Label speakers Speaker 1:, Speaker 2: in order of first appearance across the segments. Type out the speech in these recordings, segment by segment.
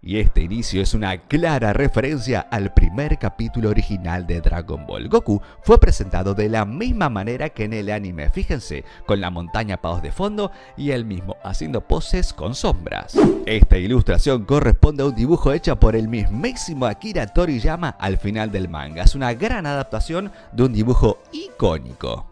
Speaker 1: Y este inicio es una clara referencia al primer capítulo original de Dragon Ball. Goku fue presentado de la misma manera que en el anime, fíjense, con la montaña pagos de fondo y él mismo haciendo poses con sombras. Esta ilustración corresponde a un dibujo hecho por el mismísimo Akira Toriyama al final del manga. Es una gran adaptación de un dibujo icónico.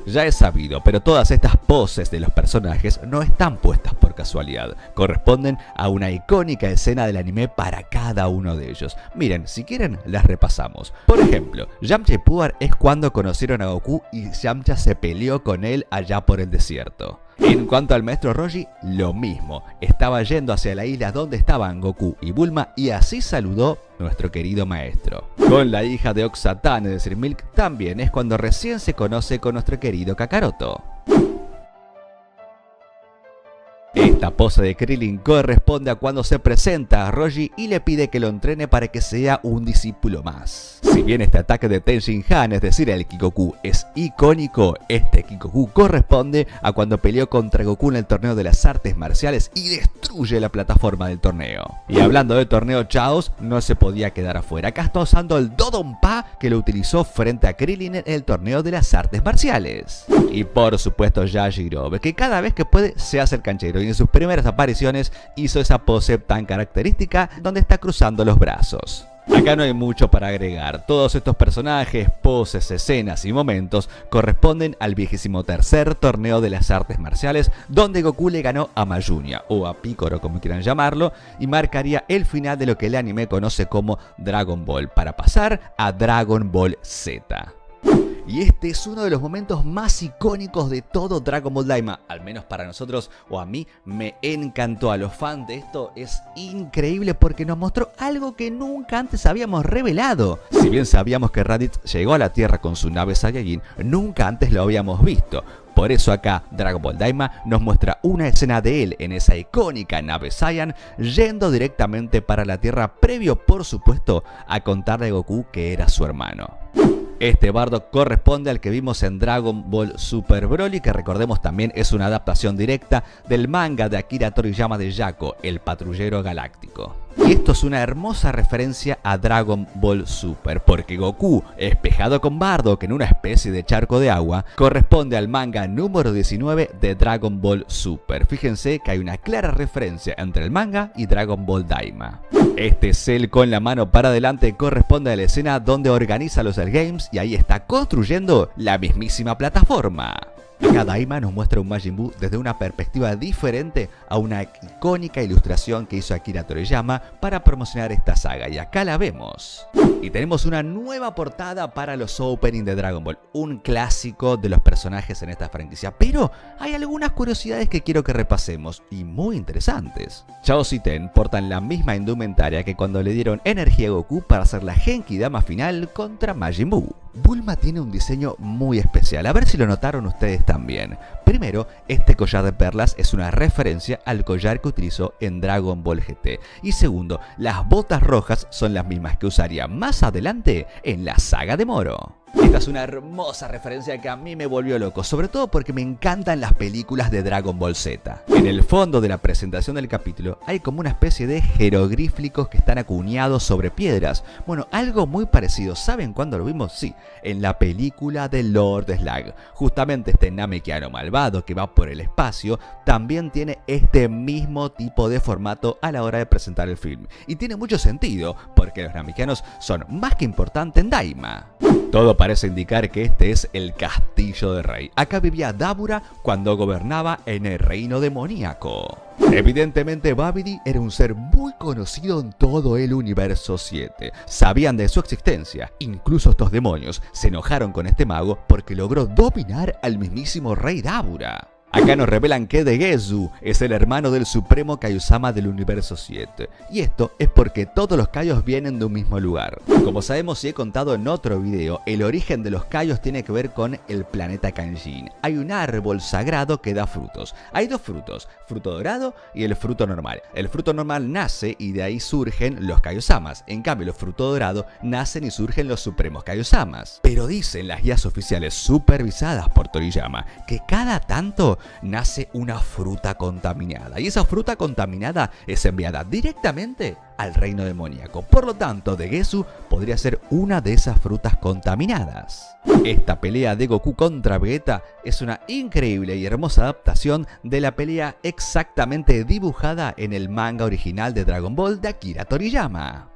Speaker 1: Ya es sabido, pero todas estas poses de los personajes no están puestas por casualidad, corresponden a una icónica escena del anime para cada uno de ellos. Miren, si quieren las repasamos. Por ejemplo, Yamcha y Puar es cuando conocieron a Goku y Yamcha se peleó con él allá por el desierto. En cuanto al maestro Roshi, lo mismo, estaba yendo hacia la isla donde estaban Goku y Bulma y así saludó nuestro querido maestro. Con la hija de Oxatane, es decir, Milk, también es cuando recién se conoce con nuestro querido Kakaroto. Esta pose de Krillin corresponde a cuando se presenta a Roshi y le pide que lo entrene para que sea un discípulo más. Si bien este ataque de Tenshin Han, es decir, el Kikoku, es icónico, este Kikoku corresponde a cuando peleó contra Goku en el torneo de las artes marciales y destruye la plataforma del torneo. Y hablando de torneo Chaos, no se podía quedar afuera. Acá está usando el Dodonpa que lo utilizó frente a Krillin en el torneo de las artes marciales. Y por supuesto Yajirobe, que cada vez que puede se hace el canchero y en sus primeras apariciones hizo esa pose tan característica donde está cruzando los brazos. Acá no hay mucho para agregar, todos estos personajes, poses, escenas y momentos corresponden al 23º torneo de las artes marciales donde Goku le ganó a Mayunia, o a Piccolo como quieran llamarlo, y marcaría el final de lo que el anime conoce como Dragon Ball para pasar a Dragon Ball Z. Y este es uno de los momentos más icónicos de todo Dragon Ball Daima, al menos para nosotros o a mí me encantó. A los fans de esto es increíble porque nos mostró algo que nunca antes habíamos revelado. Si bien sabíamos que Raditz llegó a la Tierra con su nave Saiyajin, nunca antes lo habíamos visto. Por eso acá Dragon Ball Daima nos muestra una escena de él en esa icónica nave Saiyan yendo directamente para la Tierra, previo por supuesto a contarle a Goku que era su hermano. Este bardo corresponde al que vimos en Dragon Ball Super Broly, que recordemos también es una adaptación directa del manga de Akira Toriyama de Yako, el patrullero galáctico. Y esto es una hermosa referencia a Dragon Ball Super, porque Goku, espejado con Bardock en una especie de charco de agua, corresponde al manga número 19 de Dragon Ball Super. Fíjense que hay una clara referencia entre el manga y Dragon Ball Daima. Este Cell con la mano para adelante corresponde a la escena donde organiza los Cell Games y ahí está construyendo la mismísima plataforma. Acá Daima nos muestra un Majin Buu desde una perspectiva diferente a una icónica ilustración que hizo Akira Toriyama para promocionar esta saga, y acá la vemos. Y tenemos una nueva portada para los openings de Dragon Ball, un clásico de los personajes en esta franquicia, pero hay algunas curiosidades que quiero que repasemos y muy interesantes. Chaos y Ten portan la misma indumentaria que cuando le dieron energía a Goku para hacer la Genki Dama final contra Majin Buu. Bulma tiene un diseño muy especial, a ver si lo notaron ustedes también. Primero, este collar de perlas es una referencia al collar que utilizó en Dragon Ball GT. Y segundo, las botas rojas son las mismas que usaría más adelante en la saga de Moro. Esta es una hermosa referencia que a mí me volvió loco, sobre todo porque me encantan las películas de Dragon Ball Z. En el fondo de la presentación del capítulo hay como una especie de jeroglíficos que están acuñados sobre piedras. Bueno, algo muy parecido, ¿saben cuándo lo vimos? Sí, en la película de Lord Slag. Justamente este Namekiano malvado que va por el espacio también tiene este mismo tipo de formato a la hora de presentar el film. Y tiene mucho sentido, porque los Namekianos son más que importantes en Daima. Todo parece indicar que este es el castillo del rey. Acá vivía Dabura cuando gobernaba en el reino demoníaco. Evidentemente Babidi era un ser muy conocido en todo el universo 7. Sabían de su existencia. Incluso estos demonios se enojaron con este mago porque logró dominar al mismísimo rey Dabura. Acá nos revelan que Degezu es el hermano del supremo Kaiosama del universo 7. Y esto es porque todos los Kaios vienen de un mismo lugar. Como sabemos y he contado en otro video, el origen de los Kaios tiene que ver con el planeta Kanjin. Hay un árbol sagrado que da frutos. Hay dos frutos, fruto dorado y el fruto normal. El fruto normal nace y de ahí surgen los Kaiosamas. En cambio, los frutos dorados nacen y surgen los supremos Kaiosamas. Pero dicen las guías oficiales supervisadas por Toriyama que cada tanto nace una fruta contaminada. Y esa fruta contaminada es enviada directamente al reino demoníaco. Por lo tanto, Degesu podría ser una de esas frutas contaminadas. Esta pelea de Goku contra Vegeta es una increíble y hermosa adaptación de la pelea exactamente dibujada en el manga original de Dragon Ball de Akira Toriyama.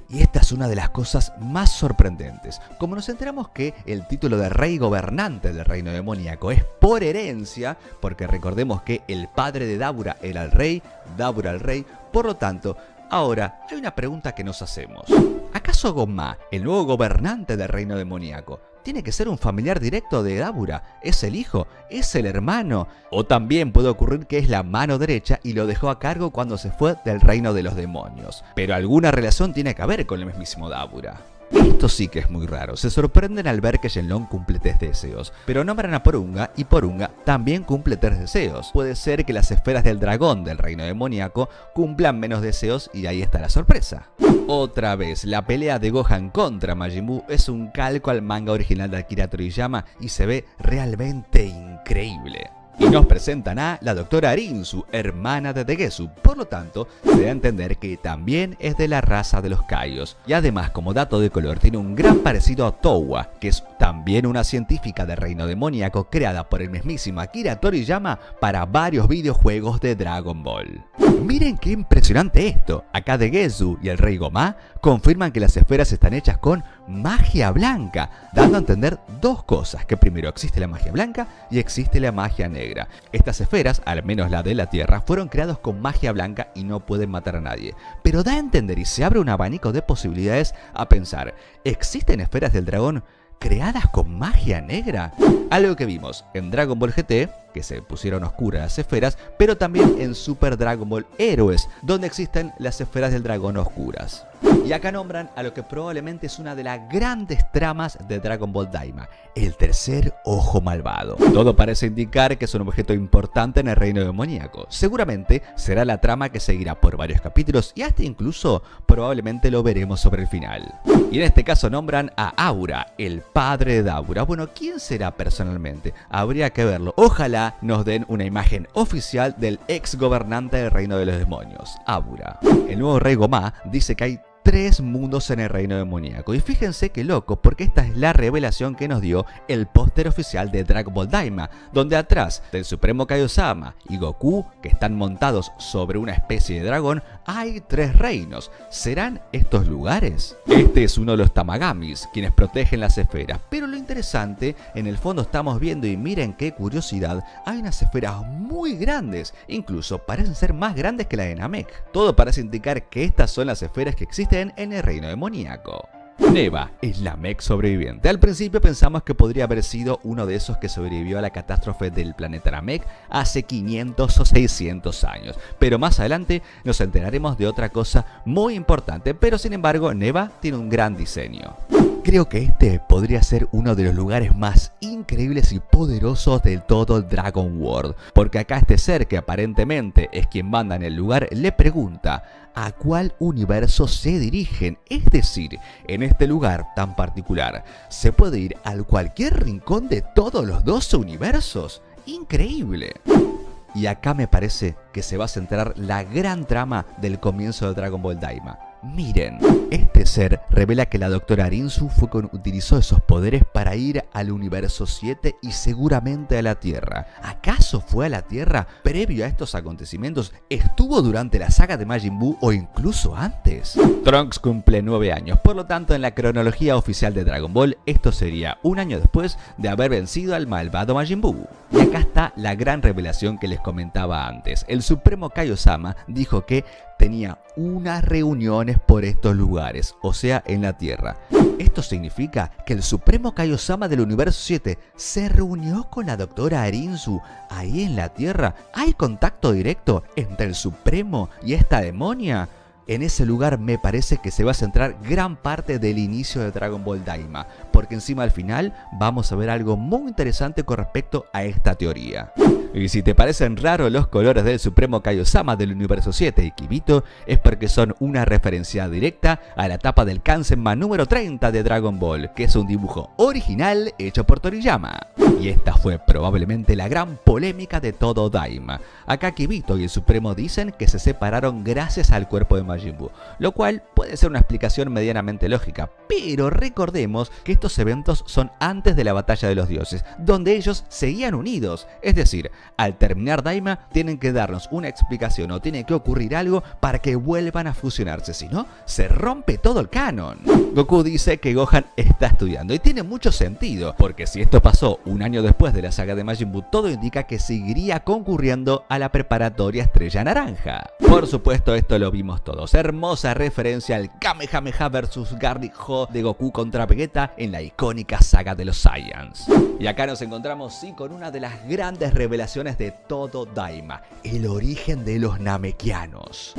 Speaker 1: Y esta es una de las cosas más sorprendentes, como nos enteramos que el título de rey gobernante del reino demoníaco es por herencia, porque recordemos que el padre de Dabura era el rey, Dabura el rey, por lo tanto, ahora hay una pregunta que nos hacemos. ¿Acaso Gonma, el nuevo gobernante del reino demoníaco, tiene que ser un familiar directo de Dabura? ¿Es el hijo? ¿Es el hermano? O también puede ocurrir que es la mano derecha y lo dejó a cargo cuando se fue del reino de los demonios. Pero alguna relación tiene que haber con el mismísimo Dabura. Esto sí que es muy raro, se sorprenden al ver que Shenlong cumple 3 deseos, pero nombran a Porunga y Porunga también cumple 3 deseos. Puede ser que las esferas del dragón del reino demoníaco cumplan menos deseos y ahí está la sorpresa. Otra vez, la pelea de Gohan contra Majin Buu es un calco al manga original de Akira Toriyama y se ve realmente increíble. Y nos presentan a la doctora Arinsu, hermana de Degesu, por lo tanto, se da a entender que también es de la raza de los Kaijus. Y además, como dato de color, tiene un gran parecido a Towa, que es también una científica del reino demoníaco creada por el mismísimo Akira Toriyama para varios videojuegos de Dragon Ball. Miren qué impresionante esto, acá Degesu y el rey Goma confirman que las esferas están hechas con magia blanca, dando a entender dos cosas, que primero existe la magia blanca y existe la magia negra. Estas esferas, al menos la de la Tierra, fueron creadas con magia blanca y no pueden matar a nadie. Pero da a entender y se abre un abanico de posibilidades a pensar, ¿existen esferas del dragón creadas con magia negra? Algo que vimos en Dragon Ball GT, que se pusieron oscuras las esferas, pero también en Super Dragon Ball Heroes, donde existen las esferas del dragón oscuras. Y acá nombran a lo que probablemente es una de las grandes tramas de Dragon Ball Daima, el tercer ojo malvado. Todo parece indicar que es un objeto importante en el reino demoníaco. Seguramente será la trama que seguirá por varios capítulos y hasta incluso probablemente lo veremos sobre el final. Y en este caso nombran a Aura, el padre de Dabura. Bueno, ¿quién será personalmente? Habría que verlo. Ojalá nos den una imagen oficial del ex gobernante del reino de los demonios, Aura. El nuevo rey Goma dice que hay 3 mundos en el reino demoníaco. Y fíjense qué loco, porque esta es la revelación que nos dio el póster oficial de Dragon Ball Daima, donde atrás del Supremo Kaiosama y Goku, que están montados sobre una especie de dragón, hay 3 reinos. ¿Serán estos lugares? Este es uno de los Tamagamis, quienes protegen las esferas. Pero lo interesante, en el fondo estamos viendo, y miren qué curiosidad, hay unas esferas muy grandes, incluso parecen ser más grandes que la de Namek. Todo parece indicar que estas son las esferas que existen en el reino demoníaco. Neva es la mech sobreviviente. Al principio pensamos que podría haber sido uno de esos que sobrevivió a la catástrofe del planeta Namek hace 500 o 600 años, pero más adelante nos enteraremos de otra cosa muy importante, pero sin embargo Neva tiene un gran diseño. Creo que este podría ser uno de los lugares más increíbles y poderosos del todo Dragon World, porque acá este ser, que aparentemente es quien manda en el lugar, le pregunta ¿a cuál universo se dirigen? Es decir, en este lugar tan particular, ¿se puede ir a cualquier rincón de todos los 12 universos? ¡Increíble! Y acá me parece que se va a centrar la gran trama del comienzo de Dragon Ball Daima. Miren, este ser revela que la doctora Arinsu fue quien utilizó esos poderes para ir al universo 7 y seguramente a la Tierra. ¿Acaso fue a la Tierra previo a estos acontecimientos? ¿Estuvo durante la saga de Majin Buu o incluso antes? Trunks cumple 9 años, por lo tanto en la cronología oficial de Dragon Ball esto sería un año después de haber vencido al malvado Majin Buu. Y acá está la gran revelación que les comentaba antes. El Supremo Kaiosama dijo que tenía unas reuniones por estos lugares, o sea, en la Tierra. Esto significa que el Supremo Kaiosama del Universo 7 se reunió con la doctora Arinsu ahí en la Tierra. ¿Hay contacto directo entre el Supremo y esta demonia? En ese lugar me parece que se va a centrar gran parte del inicio de Dragon Ball Daima, porque encima al final vamos a ver algo muy interesante con respecto a esta teoría. Y si te parecen raros los colores del Supremo Kaiosama del Universo 7 y Kibito, es porque son una referencia directa a la etapa del Kanzenban número 30 de Dragon Ball, que es un dibujo original hecho por Toriyama. Y esta fue probablemente la gran polémica de todo Daima. Acá Kibito y el Supremo dicen que se separaron gracias al cuerpo de Majin Buu, lo cual puede ser una explicación medianamente lógica, pero recordemos que estos eventos son antes de la Batalla de los Dioses, donde ellos seguían unidos, es decir, al terminar Daima tienen que darnos una explicación o tiene que ocurrir algo para que vuelvan a fusionarse, si no, se rompe todo el canon. Goku dice que Gohan está estudiando y tiene mucho sentido, porque si esto pasó un año después de la saga de Majin Buu, todo indica que seguiría concurriendo a la preparatoria Estrella Naranja. Por supuesto, esto lo vimos todos, hermosa referencia al Kamehameha vs Garlic Ho de Goku contra Vegeta en la icónica saga de los Saiyans. Y acá nos encontramos sí con una de las grandes revelaciones de todo Daima, el origen de los Namekianos.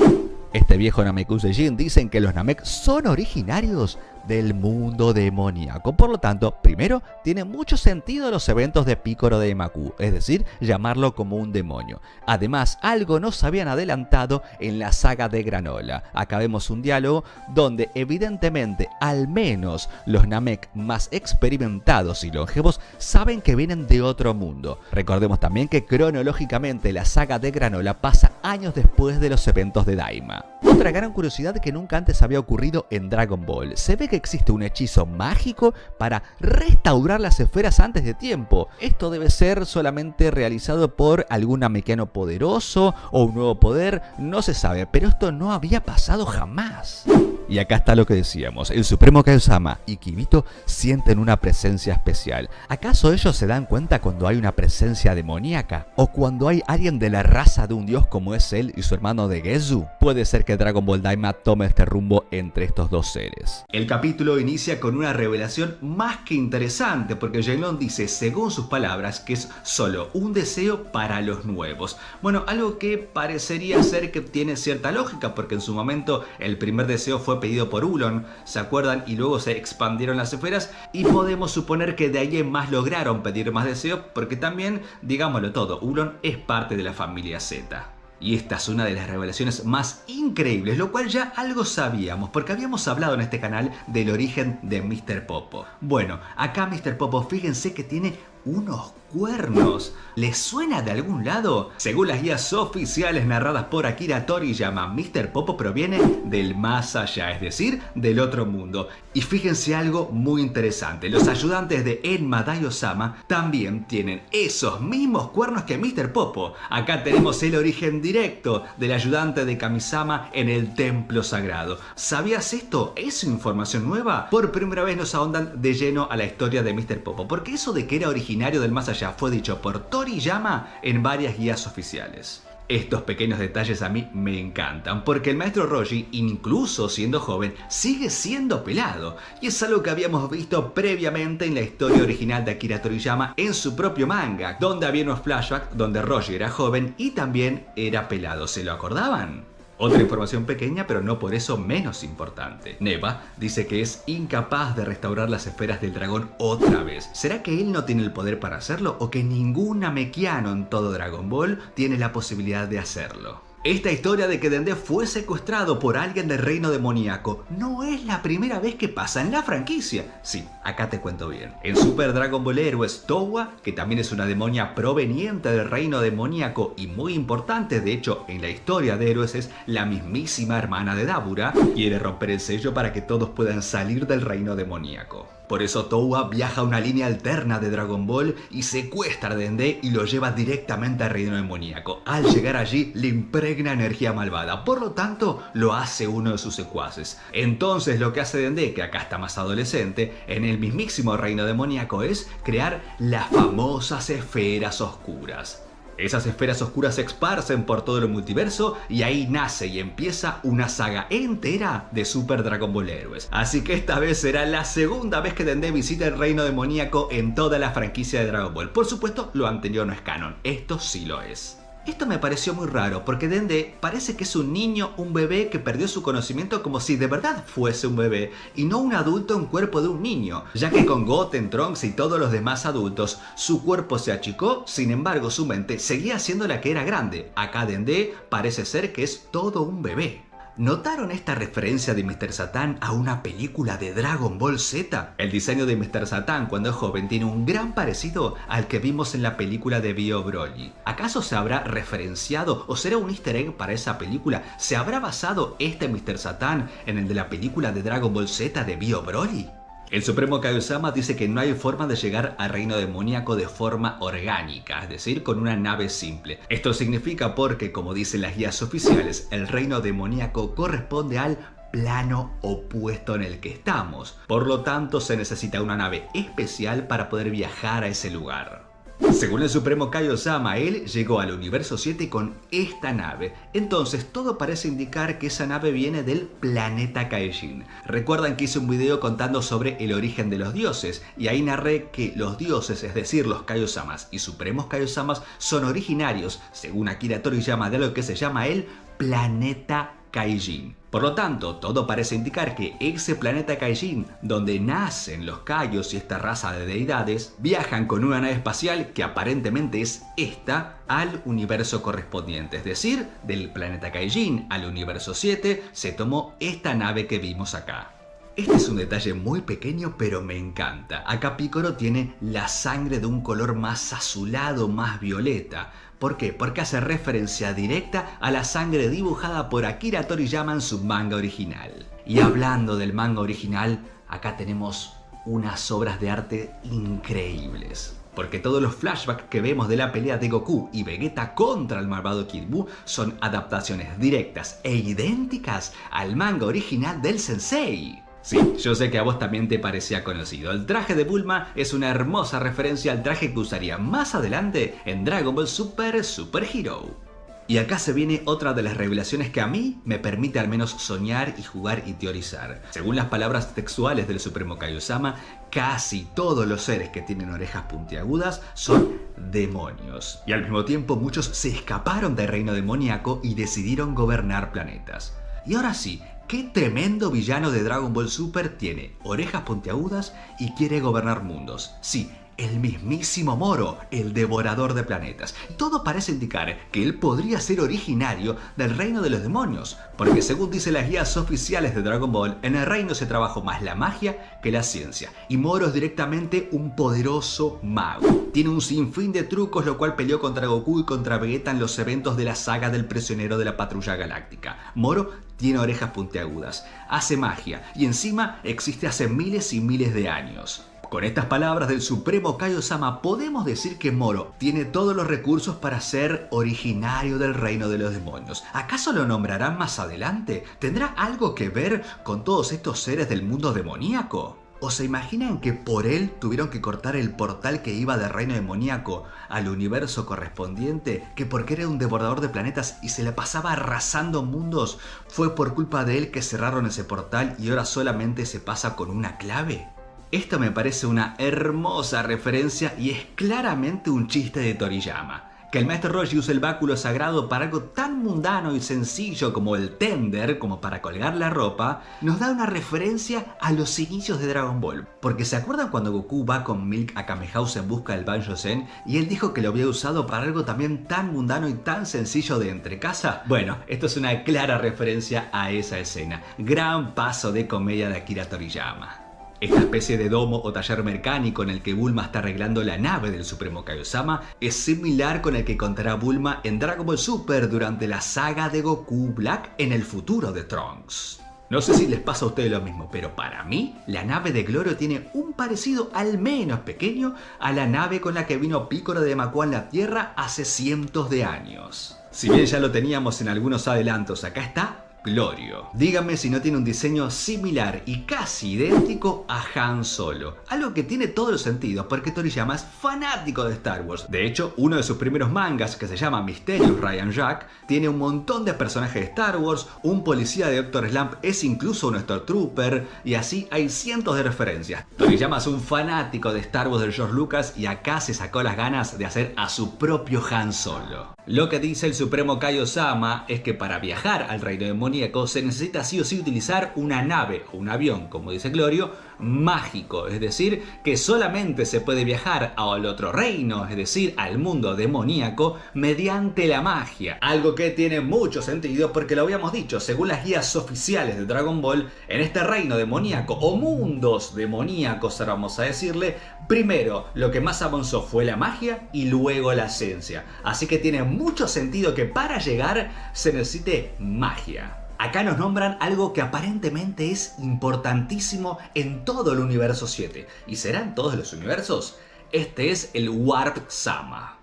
Speaker 1: Este viejo Namekusei dicen que los Namek son originarios del mundo demoníaco. Por lo tanto, primero, tiene mucho sentido los eventos de Picoro de Maku, es decir, llamarlo como un demonio. Además, algo nos habían adelantado en la saga de Granola. Acá vemos un diálogo donde evidentemente al menos los Namek más experimentados y longevos saben que vienen de otro mundo. Recordemos también que cronológicamente la saga de Granola pasa años después de los eventos de Daima. Otra gran curiosidad que nunca antes había ocurrido en Dragon Ball. Se ve que existe un hechizo mágico para restaurar las esferas antes de tiempo. Esto debe ser solamente realizado por algún namekiano poderoso o un nuevo poder, no se sabe, pero esto no había pasado jamás. Y acá está lo que decíamos, el Supremo Kaiosama y Kibito sienten una presencia especial. ¿Acaso ellos se dan cuenta cuando hay una presencia demoníaca? ¿O cuando hay alguien de la raza de un dios como es él y su hermano de Gezu? Puede ser que Dragon Ball Daima tome este rumbo entre estos dos seres. El capítulo inicia con una revelación más que interesante, porque Shenlong dice, según sus palabras, que es solo un deseo para los nuevos. Bueno, algo que parecería ser que tiene cierta lógica, porque en su momento el primer deseo fue pedido por Ulon, ¿se acuerdan? Y luego se expandieron las esferas y podemos suponer que de ahí en más lograron pedir más deseos, porque también, digámoslo todo, Ulon es parte de la familia Z. Y esta es una de las revelaciones más increíbles, lo cual ya algo sabíamos, porque habíamos hablado en este canal del origen de Mr. Popo. Bueno, acá Mr. Popo, fíjense que tiene unos cuernos. ¿Les suena de algún lado? Según las guías oficiales narradas por Akira Toriyama, Mr. Popo proviene del más allá, es decir, del otro mundo. Y fíjense algo muy interesante, los ayudantes de Enma Daio-sama también tienen esos mismos cuernos que Mr. Popo. Acá tenemos el origen directo del ayudante de Kamisama en el templo sagrado. ¿Sabías esto? ¿Es información nueva? Por primera vez nos ahondan de lleno a la historia de Mr. Popo, porque eso de que era originario del más allá fue dicho por Toriyama en varias guías oficiales. Estos pequeños detalles a mí me encantan, porque el maestro Roshi, incluso siendo joven, sigue siendo pelado. Y es algo que habíamos visto previamente en la historia original de Akira Toriyama en su propio manga, donde había unos flashbacks donde Roshi era joven y también era pelado. ¿Se lo acordaban? Otra información pequeña, pero no por eso menos importante. Neva dice que es incapaz de restaurar las esferas del dragón otra vez. ¿Será que él no tiene el poder para hacerlo o que ningún namekiano en todo Dragon Ball tiene la posibilidad de hacerlo? Esta historia de que Dende fue secuestrado por alguien del reino demoníaco no es la primera vez que pasa en la franquicia. Sí, acá te cuento bien. En Super Dragon Ball Heroes, Towa, que también es una demonia proveniente del reino demoníaco y muy importante, de hecho en la historia de Heroes es la mismísima hermana de Dabura, quiere romper el sello para que todos puedan salir del reino demoníaco. Por eso Towa viaja a una línea alterna de Dragon Ball y secuestra a Dende y lo lleva directamente al reino demoníaco. Al llegar allí le impregna energía malvada, por lo tanto lo hace uno de sus secuaces. Entonces lo que hace Dende, que acá está más adolescente, en el mismísimo reino demoníaco es crear las famosas esferas oscuras. Esas esferas oscuras se esparcen por todo el multiverso y ahí nace y empieza una saga entera de Super Dragon Ball Heroes. Así que esta vez será la segunda vez que Dende visita el reino demoníaco en toda la franquicia de Dragon Ball. Por supuesto, lo anterior no es canon, esto sí lo es. Esto me pareció muy raro porque Dende parece que es un niño, un bebé que perdió su conocimiento como si de verdad fuese un bebé y no un adulto en cuerpo de un niño, ya que con Goten, Trunks y todos los demás adultos su cuerpo se achicó, sin embargo su mente seguía siendo la que era grande. Acá Dende parece ser que es todo un bebé. ¿Notaron esta referencia de Mr. Satan a una película de Dragon Ball Z? El diseño de Mr. Satan cuando es joven tiene un gran parecido al que vimos en la película de Bio Broly. ¿Acaso se habrá referenciado o será un easter egg para esa película? ¿Se habrá basado este Mr. Satan en el de la película de Dragon Ball Z de Bio Broly? El Supremo Kaiosama dice que no hay forma de llegar al reino demoníaco de forma orgánica, es decir, con una nave simple. Esto significa porque, como dicen las guías oficiales, el reino demoníaco corresponde al plano opuesto en el que estamos. Por lo tanto, se necesita una nave especial para poder viajar a ese lugar. Según el Supremo Kaiosama, él llegó al universo 7 con esta nave. Entonces todo parece indicar que esa nave viene del planeta Kaijin. Recuerdan que hice un video contando sobre el origen de los dioses y ahí narré que los dioses, es decir los Kaiosamas y Supremos Kaiosamas, son originarios, según Akira Toriyama, de lo que se llama el planeta Kaijin. Por lo tanto, todo parece indicar que ese planeta Kaijin, donde nacen los Kaios y esta raza de deidades, viajan con una nave espacial que aparentemente es esta al universo correspondiente. Es decir, del planeta Kaijin al universo 7 se tomó esta nave que vimos acá. Este es un detalle muy pequeño, pero me encanta. Acá Piccolo tiene la sangre de un color más azulado, más violeta. ¿Por qué? Porque hace referencia directa a la sangre dibujada por Akira Toriyama en su manga original. Y hablando del manga original, acá tenemos unas obras de arte increíbles. Porque todos los flashbacks que vemos de la pelea de Goku y Vegeta contra el malvado Kid Buu son adaptaciones directas e idénticas al manga original del Sensei. Sí, yo sé que a vos también te parecía conocido. El traje de Bulma es una hermosa referencia al traje que usaría más adelante en Dragon Ball Super Super Hero. Y acá se viene otra de las revelaciones que a mí me permite al menos soñar y jugar y teorizar. Según las palabras textuales del Supremo Kaiosama, casi todos los seres que tienen orejas puntiagudas son demonios. Y al mismo tiempo muchos se escaparon del reino demoníaco y decidieron gobernar planetas. Y ahora sí, ¿qué tremendo villano de Dragon Ball Super tiene orejas puntiagudas y quiere gobernar mundos? Sí, el mismísimo Moro, el devorador de planetas. Todo parece indicar que él podría ser originario del reino de los demonios, porque según dicen las guías oficiales de Dragon Ball, en el reino se trabajó más la magia que la ciencia, y Moro es directamente un poderoso mago. Tiene un sinfín de trucos, lo cual peleó contra Goku y contra Vegeta en los eventos de la saga del prisionero de la Patrulla Galáctica. Moro tiene orejas puntiagudas, hace magia y encima existe hace miles y miles de años. Con estas palabras del Supremo Kaiosama podemos decir que Moro tiene todos los recursos para ser originario del reino de los demonios. ¿Acaso lo nombrarán más adelante? ¿Tendrá algo que ver con todos estos seres del mundo demoníaco? ¿O se imaginan que por él tuvieron que cortar el portal que iba del reino demoníaco al universo correspondiente? Que porque era un devorador de planetas y se le pasaba arrasando mundos, fue por culpa de él que cerraron ese portal y ahora solamente se pasa con una clave. Esto me parece una hermosa referencia y es claramente un chiste de Toriyama. Que el maestro Roshi use el báculo sagrado para algo tan mundano y sencillo como el tender, como para colgar la ropa, nos da una referencia a los inicios de Dragon Ball. Porque ¿se acuerdan cuando Goku va con Milk a Kame House en busca del Banjo Zen y él dijo que lo había usado para algo también tan mundano y tan sencillo de entre casa? Bueno, esto es una clara referencia a esa escena. Gran paso de comedia de Akira Toriyama. Esta especie de domo o taller mecánico en el que Bulma está arreglando la nave del Supremo Kaiosama es similar con el que contará Bulma en Dragon Ball Super durante la saga de Goku Black en el futuro de Trunks. No sé si les pasa a ustedes lo mismo, pero para mí la nave de Glorio tiene un parecido al menos pequeño a la nave con la que vino Piccolo de Macua en la Tierra hace cientos de años. Si bien ya lo teníamos en algunos adelantos, acá está Glorio. Dígame si no tiene un diseño similar y casi idéntico a Han Solo. Algo que tiene todos los sentidos porque Toriyama es fanático de Star Wars. De hecho, uno de sus primeros mangas, que se llama Mysterious Ryan Jack, tiene un montón de personajes de Star Wars, un policía de Dr. Slump es incluso un Stormtrooper, y así hay cientos de referencias. Toriyama es un fanático de Star Wars de George Lucas y acá se sacó las ganas de hacer a su propio Han Solo. Lo que dice el Supremo Kaio-sama es que para viajar al reino demoníaco se necesita sí o sí utilizar una nave o un avión, como dice Glorio, mágico, es decir, que solamente se puede viajar al otro reino, es decir, al mundo demoníaco, mediante la magia. Algo que tiene mucho sentido porque lo habíamos dicho, según las guías oficiales de Dragon Ball, en este reino demoníaco o mundos demoníacos, ahora vamos a decirle, primero lo que más avanzó fue la magia y luego la esencia. Así que tiene mucho sentido que para llegar se necesite magia. Acá nos nombran algo que aparentemente es importantísimo en todo el universo 7. ¿Y será en todos los universos? Este es el Warp Sama.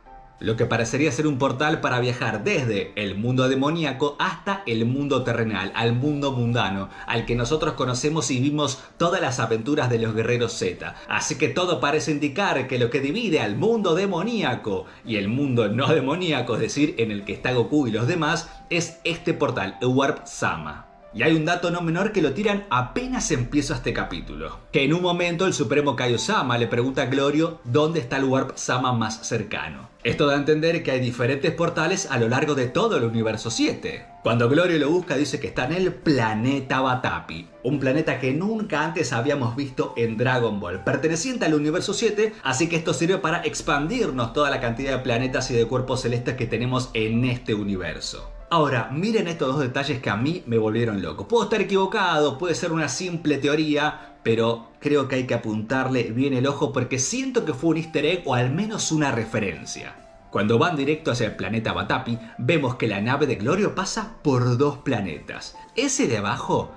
Speaker 1: Lo que parecería ser un portal para viajar desde el mundo demoníaco hasta el mundo terrenal, al mundo mundano, al que nosotros conocemos y vimos todas las aventuras de los guerreros Z. Así que todo parece indicar que lo que divide al mundo demoníaco y el mundo no demoníaco, es decir, en el que está Goku y los demás, es este portal, el Warp Sama. Y hay un dato no menor que lo tiran apenas empieza este capítulo. Que en un momento el Supremo Kaio-sama le pregunta a Glorio dónde está el Warp Sama más cercano. Esto da a entender que hay diferentes portales a lo largo de todo el universo 7. Cuando Glorio lo busca dice que está en el planeta Batapi, un planeta que nunca antes habíamos visto en Dragon Ball, perteneciente al universo 7, así que esto sirve para expandirnos toda la cantidad de planetas y de cuerpos celestes que tenemos en este universo. Ahora, miren estos dos detalles que a mí me volvieron loco. Puedo estar equivocado, puede ser una simple teoría, pero creo que hay que apuntarle bien el ojo porque siento que fue un easter egg o al menos una referencia. Cuando van directo hacia el planeta Batapi, vemos que la nave de Glorio pasa por dos planetas. Ese de abajo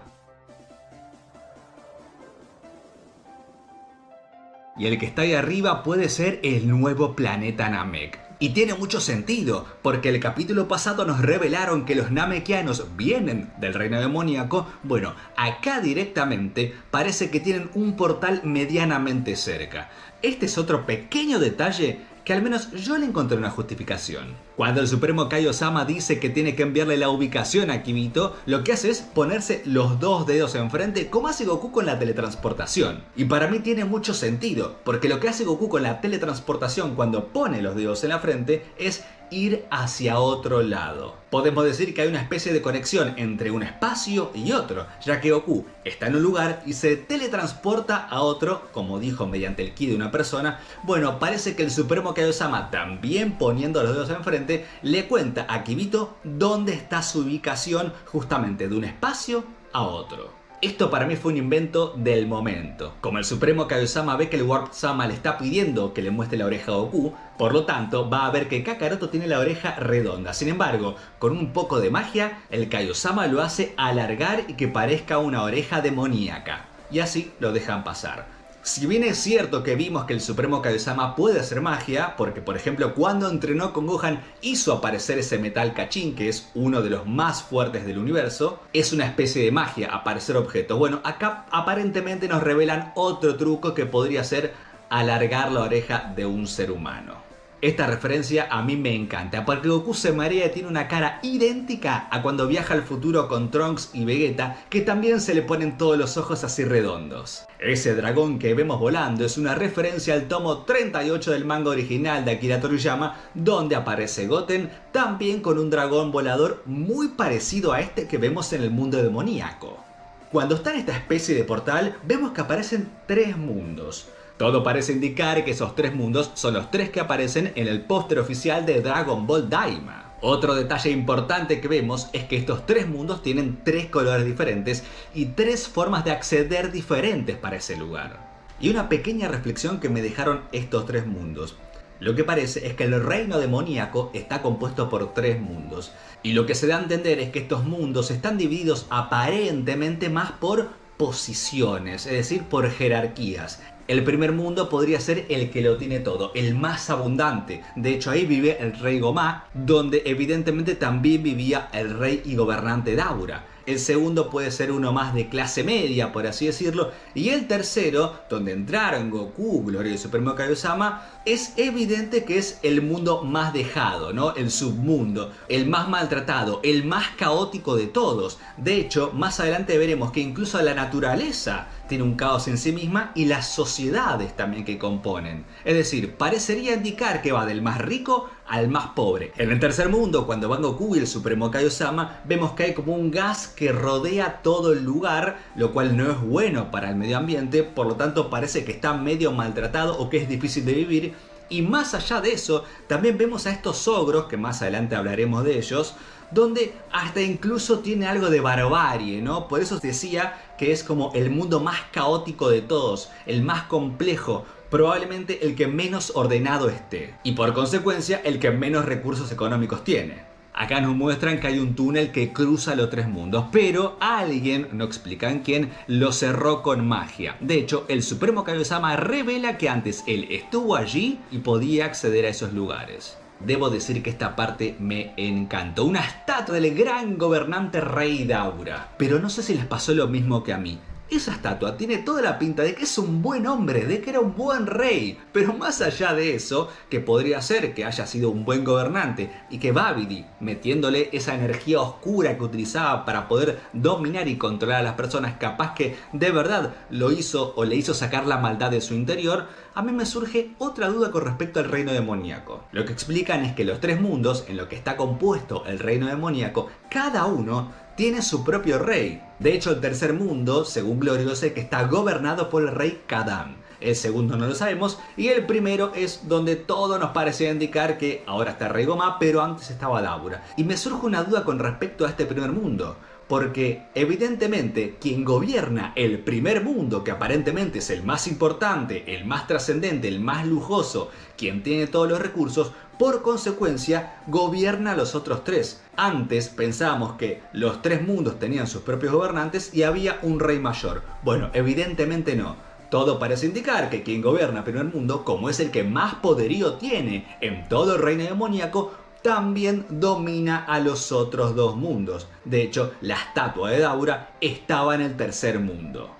Speaker 1: y el que está ahí arriba puede ser el nuevo planeta Namek. Y tiene mucho sentido, porque el capítulo pasado nos revelaron que los Namekianos vienen del reino demoníaco. Bueno, acá directamente parece que tienen un portal medianamente cerca. Este es otro pequeño detalle que al menos yo le encontré una justificación. Cuando el Supremo Kaio-sama dice que tiene que enviarle la ubicación a Kibito, lo que hace es ponerse los dos dedos enfrente como hace Goku con la teletransportación. Y para mí tiene mucho sentido, porque lo que hace Goku con la teletransportación cuando pone los dedos en la frente es ir hacia otro lado. Podemos decir que hay una especie de conexión entre un espacio y otro, ya que Goku está en un lugar y se teletransporta a otro, como dijo mediante el ki de una persona. Bueno, parece que el Supremo Kaio-sama, también poniendo los dedos enfrente, le cuenta a Kibito dónde está su ubicación justamente de un espacio a otro. Esto para mí fue un invento del momento. Como el Supremo Kaio-sama ve que el Warp Sama le está pidiendo que le muestre la oreja a Goku, por lo tanto va a ver que Kakaroto tiene la oreja redonda. Sin embargo, con un poco de magia, el Kaio-sama lo hace alargar y que parezca una oreja demoníaca. Y así lo dejan pasar. Si bien es cierto que vimos que el Supremo Kaio-sama puede hacer magia, porque por ejemplo cuando entrenó con Gohan hizo aparecer ese metal cachín que es uno de los más fuertes del universo, es una especie de magia, aparecer objetos. Bueno, acá aparentemente nos revelan otro truco que podría ser alargar la oreja de un ser humano. Esta referencia a mí me encanta, porque Goku se marea y tiene una cara idéntica a cuando viaja al futuro con Trunks y Vegeta, que también se le ponen todos los ojos así redondos. Ese dragón que vemos volando es una referencia al tomo 38 del manga original de Akira Toriyama, donde aparece Goten, también con un dragón volador muy parecido a este que vemos en el mundo demoníaco. Cuando está en esta especie de portal, vemos que aparecen tres mundos. Todo parece indicar que esos tres mundos son los tres que aparecen en el póster oficial de Dragon Ball Daima. Otro detalle importante que vemos es que estos tres mundos tienen tres colores diferentes y tres formas de acceder diferentes para ese lugar. Y una pequeña reflexión que me dejaron estos tres mundos. Lo que parece es que el reino demoníaco está compuesto por tres mundos. Y lo que se da a entender es que estos mundos están divididos aparentemente más por posiciones, es decir, por jerarquías. El primer mundo podría ser el que lo tiene todo, el más abundante. De hecho, ahí vive el rey Gomá, donde evidentemente también vivía el rey y gobernante Daura. el segundo puede ser uno más de clase media, por así decirlo, y el tercero, donde entraron Goku, Glorio y Supremo Kaiosama, es evidente que es el mundo más dejado, ¿no? El submundo, el más maltratado, el más caótico de todos. De hecho, más adelante veremos que incluso la naturaleza tiene un caos en sí misma y las sociedades también que componen. Es decir, parecería indicar que va del más rico al más pobre. En el tercer mundo, cuando van Goku y el Supremo Kaiosama, vemos que hay como un gas que rodea todo el lugar, lo cual no es bueno para el medio ambiente, por lo tanto parece que está medio maltratado o que es difícil de vivir. Y más allá de eso, también vemos a estos ogros, que más adelante hablaremos de ellos, donde hasta incluso tiene algo de barbarie, ¿no? Por eso decía que es como el mundo más caótico de todos, el más complejo, probablemente el que menos ordenado esté, y por consecuencia el que menos recursos económicos tiene. Acá nos muestran que hay un túnel que cruza los tres mundos, pero alguien, no explican quién, lo cerró con magia. De hecho, el Supremo Kaiosama revela que antes él estuvo allí y podía acceder a esos lugares. Debo decir que esta parte me encantó. Una estatua del gran gobernante Rey Daura. Pero no sé si les pasó lo mismo que a mí. Esa estatua tiene toda la pinta de que es un buen hombre, de que era un buen rey. Pero más allá de eso, que podría ser que haya sido un buen gobernante y que Babidi, metiéndole esa energía oscura que utilizaba para poder dominar y controlar a las personas, capaz que de verdad lo hizo o le hizo sacar la maldad de su interior, a mí me surge otra duda con respecto al reino demoníaco. Lo que explican es que los tres mundos en los que está compuesto el reino demoníaco, cada uno tiene su propio rey. De hecho, el tercer mundo, según Glorio, sé que está gobernado por el rey Kadam. El segundo no lo sabemos y el primero es donde todo nos parece indicar que ahora está Rey Goma, pero antes estaba Daura. Y me surge una duda con respecto a este primer mundo. Porque evidentemente quien gobierna el primer mundo, que aparentemente es el más importante, el más trascendente, el más lujoso, quien tiene todos los recursos, por consecuencia gobierna los otros tres. Antes pensábamos que los tres mundos tenían sus propios gobernantes y había un rey mayor. Bueno, evidentemente no. Todo parece indicar que quien gobierna el primer mundo, como es el que más poderío tiene en todo el reino demoníaco, también domina a los otros dos mundos. De hecho, la estatua de Daura estaba en el tercer mundo.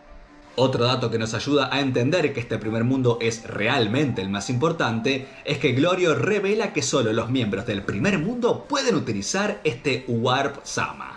Speaker 1: Otro dato que nos ayuda a entender que este primer mundo es realmente el más importante es que Glorio revela que solo los miembros del primer mundo pueden utilizar este Warp Sama.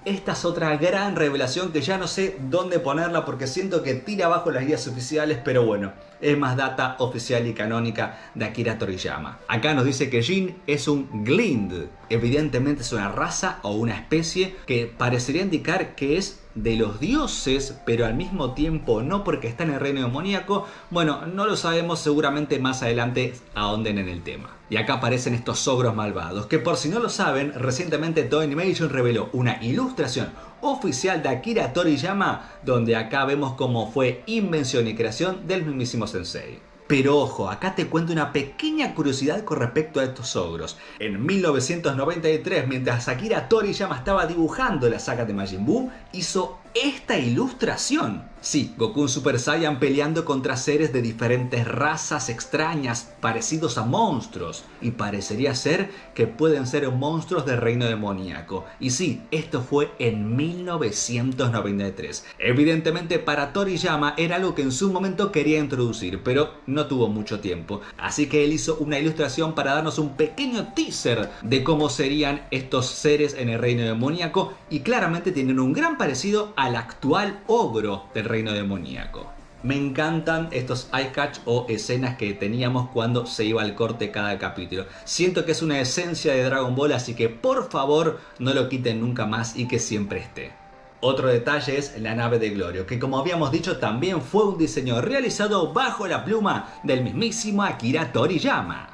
Speaker 1: Esta es otra gran revelación que ya no sé dónde ponerla porque siento que tira abajo las guías oficiales, pero bueno, es más data oficial y canónica de Akira Toriyama. Acá nos dice que Jin es un Glind. Evidentemente es una raza o una especie que parecería indicar que es de los dioses, pero al mismo tiempo no, porque está en el reino demoníaco. Bueno, no lo sabemos, seguramente más adelante ahonden en el tema. Y acá aparecen estos ogros malvados, que por si no lo saben, recientemente Toei Animation reveló una ilustración oficial de Akira Toriyama, donde acá vemos cómo fue invención y creación del mismísimo Sensei. Pero ojo, acá te cuento una pequeña curiosidad con respecto a estos ogros. En 1993, mientras Akira Toriyama estaba dibujando la saga de Majin Buu, hizo esta ilustración. Sí, Goku Super Saiyan peleando contra seres de diferentes razas extrañas, parecidos a monstruos. Y parecería ser que pueden ser monstruos del reino demoníaco. Y sí, esto fue en 1993. Evidentemente para Toriyama era algo que en su momento quería introducir, pero no tuvo mucho tiempo. Así que él hizo una ilustración para darnos un pequeño teaser de cómo serían estos seres en el reino demoníaco. Y claramente tienen un gran parecido al actual ogro del reino demoníaco. Me encantan estos eye catch o escenas que teníamos cuando se iba al corte cada capítulo. Siento que es una esencia de Dragon Ball, así que por favor no lo quiten nunca más y que siempre esté. Otro detalle es la nave de Glorio, que como habíamos dicho también fue un diseño realizado bajo la pluma del mismísimo Akira Toriyama.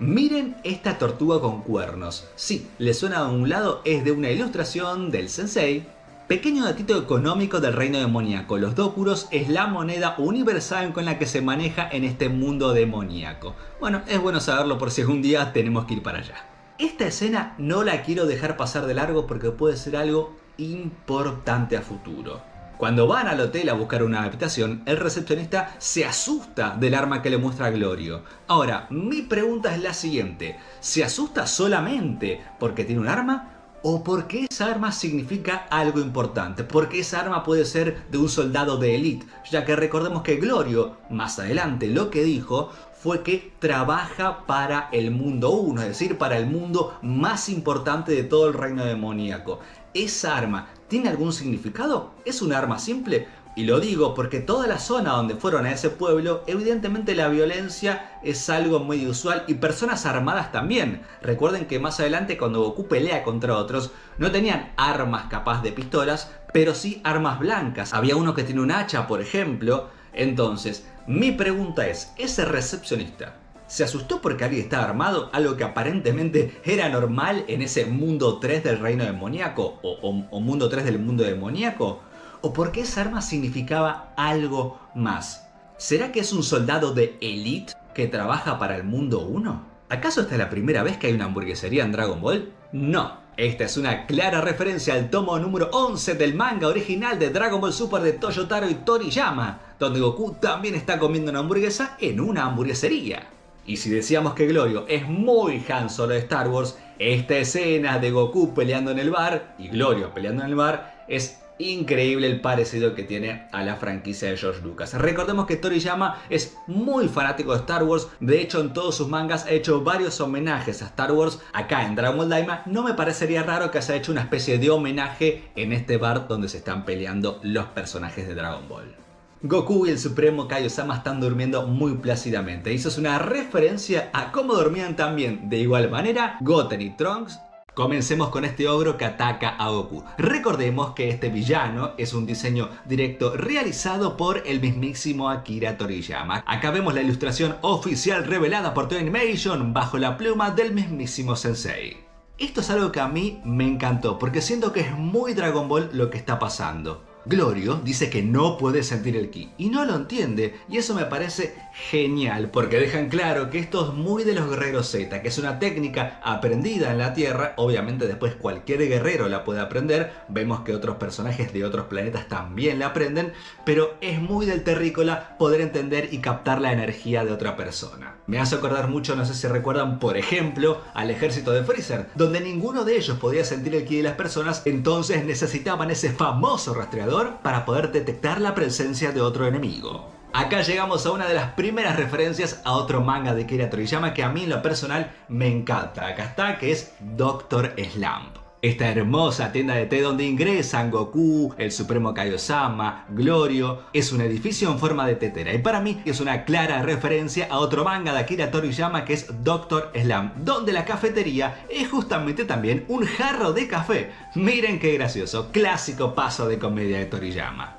Speaker 1: Miren esta tortuga con cuernos. Sí, le suena a un lado, es de una ilustración del Sensei. Pequeño datito económico del reino demoníaco. Los Dokuros es la moneda universal con la que se maneja en este mundo demoníaco. Bueno, es bueno saberlo por si algún día tenemos que ir para allá. Esta escena no la quiero dejar pasar de largo porque puede ser algo importante a futuro. Cuando van al hotel a buscar una habitación, el recepcionista se asusta del arma que le muestra a Glorio. Ahora, mi pregunta es la siguiente: ¿se asusta solamente porque tiene un arma? ¿O porque esa arma significa algo importante? Porque esa arma puede ser de un soldado de élite, ya que recordemos que Glorio, más adelante, lo que dijo fue que trabaja para el mundo 1, es decir, para el mundo más importante de todo el reino demoníaco. ¿Esa arma tiene algún significado? ¿Es una arma simple? Y lo digo porque toda la zona donde fueron a ese pueblo, evidentemente la violencia es algo muy usual y personas armadas también. Recuerden que más adelante cuando Goku pelea contra otros, no tenían armas capaz de pistolas, pero sí armas blancas. Había uno que tiene un hacha, por ejemplo. Entonces, mi pregunta es, ¿ese recepcionista se asustó porque alguien estaba armado? Algo que aparentemente era normal en ese mundo 3 del reino demoníaco o mundo 3 del mundo demoníaco. ¿O porque esa arma significaba algo más? ¿Será que es un soldado de élite que trabaja para el mundo 1? ¿Acaso esta es la primera vez que hay una hamburguesería en Dragon Ball? No, esta es una clara referencia al tomo número 11 del manga original de Dragon Ball Super de Toyotaro y Toriyama, donde Goku también está comiendo una hamburguesa en una hamburguesería. Y si decíamos que Glorio es muy Han Solo de Star Wars, esta escena de Goku peleando en el bar y Glorio peleando en el bar es increíble el parecido que tiene a la franquicia de George Lucas. Recordemos que Toriyama es muy fanático de Star Wars, de hecho en todos sus mangas ha hecho varios homenajes a Star Wars. Acá en Dragon Ball Daima no me parecería raro que haya hecho una especie de homenaje en este bar donde se están peleando los personajes de Dragon Ball. Goku y el Supremo Kaiosama están durmiendo muy plácidamente. Eso es una referencia a cómo dormían también de igual manera Goten y Trunks. Comencemos con este ogro que ataca a Goku. Recordemos que este villano es un diseño directo realizado por el mismísimo Akira Toriyama. Acá vemos la ilustración oficial revelada por Toei Animation bajo la pluma del mismísimo Sensei. Esto es algo que a mí me encantó porque siento que es muy Dragon Ball lo que está pasando. Glorio dice que no puede sentir el ki y no lo entiende, y eso me parece genial porque dejan claro que esto es muy de los guerreros Z, que es una técnica aprendida en la Tierra. Obviamente después cualquier guerrero la puede aprender, vemos que otros personajes de otros planetas también la aprenden, pero es muy del terrícola poder entender y captar la energía de otra persona. Me hace acordar mucho, no sé si recuerdan, por ejemplo, al ejército de Freezer, donde ninguno de ellos podía sentir el ki de las personas, entonces necesitaban ese famoso rastreador para poder detectar la presencia de otro enemigo. Acá llegamos a una de las primeras referencias a otro manga de Akira Toriyama que a mí en lo personal me encanta. Acá está, que es Dr. Slump. Esta hermosa tienda de té donde ingresan Goku, el Supremo Kaiosama, Glorio, es un edificio en forma de tetera y para mí es una clara referencia a otro manga de Akira Toriyama que es Dr. Slump, donde la cafetería es justamente también un jarro de café. Miren qué gracioso, clásico paso de comedia de Toriyama.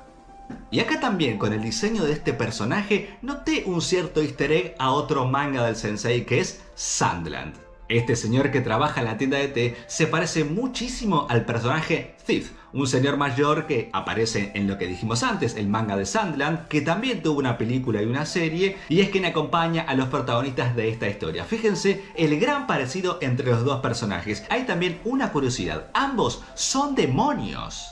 Speaker 1: Y acá también con el diseño de este personaje noté un cierto easter egg a otro manga del sensei que es Sandland. Este señor que trabaja en la tienda de té se parece muchísimo al personaje Thief, un señor mayor que aparece en lo que dijimos antes, el manga de Sandland, que también tuvo una película y una serie, y es quien acompaña a los protagonistas de esta historia. Fíjense el gran parecido entre los dos personajes. Hay también una curiosidad, ambos son demonios.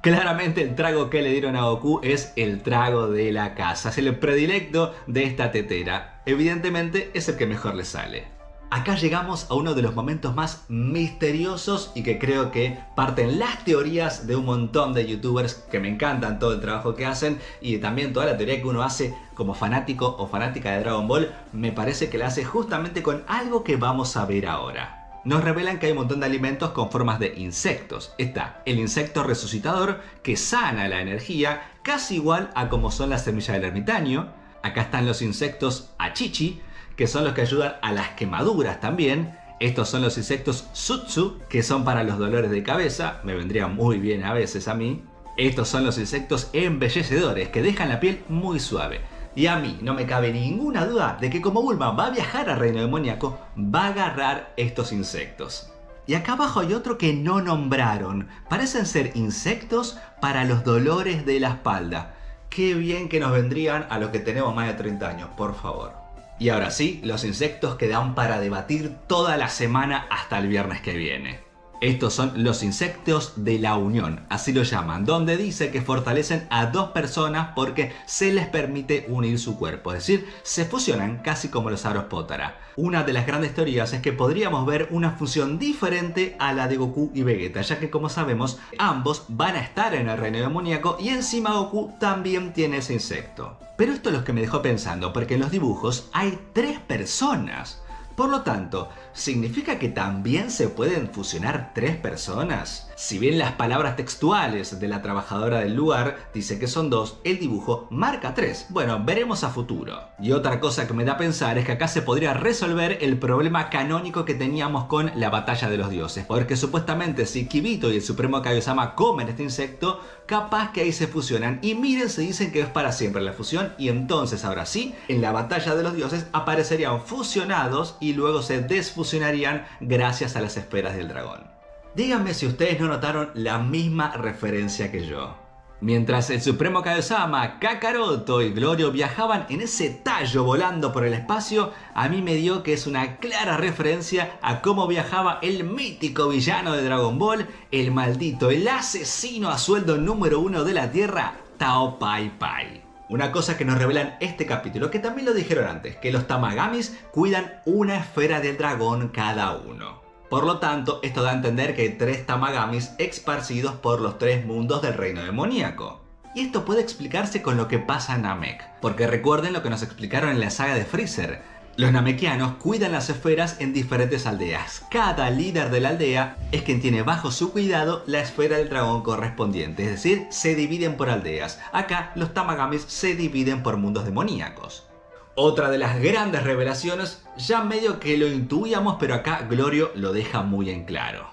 Speaker 1: Claramente el trago que le dieron a Goku es el trago de la casa, es el predilecto de esta tetera. Evidentemente es el que mejor le sale. Acá llegamos a uno de los momentos más misteriosos y que creo que parten las teorías de un montón de youtubers que me encantan todo el trabajo que hacen, y también toda la teoría que uno hace como fanático o fanática de Dragon Ball me parece que la hace justamente con algo que vamos a ver ahora. Nos revelan que hay un montón de alimentos con formas de insectos. Está el insecto resucitador que sana la energía, casi igual a como son las semillas del ermitaño. Acá están los insectos achichi, que son los que ayudan a las quemaduras también. Estos son los insectos Sutsu, que son para los dolores de cabeza, me vendría muy bien a veces a mí. Estos son los insectos embellecedores, que dejan la piel muy suave. Y a mí no me cabe ninguna duda de que como Bulma va a viajar al reino demoníaco, va a agarrar estos insectos. Y acá abajo hay otro que no nombraron. Parecen ser insectos para los dolores de la espalda. Qué bien que nos vendrían a los que tenemos más de 30 años, por favor. Y ahora sí, los insectos que dan para debatir toda la semana hasta el viernes que viene. Estos son los insectos de la unión, así lo llaman, donde dice que fortalecen a dos personas porque se les permite unir su cuerpo, es decir, se fusionan casi como los Sauropoda. Una de las grandes teorías es que podríamos ver una fusión diferente a la de Goku y Vegeta, ya que como sabemos, ambos van a estar en el reino demoníaco y encima Goku también tiene ese insecto. Pero esto es lo que me dejó pensando, porque en los dibujos hay 3 personas. Por lo tanto, ¿significa que también se pueden fusionar 3 personas? Si bien las palabras textuales de la trabajadora del lugar dice que son 2, el dibujo marca 3. Bueno, veremos a futuro. Y otra cosa que me da a pensar es que acá se podría resolver el problema canónico que teníamos con la batalla de los dioses. Porque supuestamente si Kibito y el Supremo Kaiosama comen este insecto, capaz que ahí se fusionan. Y miren, se dicen que es para siempre la fusión. Y entonces ahora sí, en la batalla de los dioses aparecerían fusionados y luego se desfusionarían gracias a las esferas del dragón. Díganme si ustedes no notaron la misma referencia que yo. Mientras el Supremo Kaiosama, Kakaroto y Glorio viajaban en ese tallo volando por el espacio, a mí me dio que es una clara referencia a cómo viajaba el mítico villano de Dragon Ball, el maldito, el asesino a sueldo número 1 de la Tierra, Tao Pai Pai. Una cosa que nos revelan este capítulo, que también lo dijeron antes, que los Tamagamis cuidan una esfera del dragón cada uno. Por lo tanto, esto da a entender que hay 3 Tamagamis esparcidos por los 3 mundos del reino demoníaco. Y esto puede explicarse con lo que pasa en Namek, porque recuerden lo que nos explicaron en la saga de Freezer. Los namekianos cuidan las esferas en diferentes aldeas. Cada líder de la aldea es quien tiene bajo su cuidado la esfera del dragón correspondiente, es decir, se dividen por aldeas. Acá los Tamagamis se dividen por mundos demoníacos. Otra de las grandes revelaciones, ya medio que lo intuíamos, pero acá Glorio lo deja muy en claro.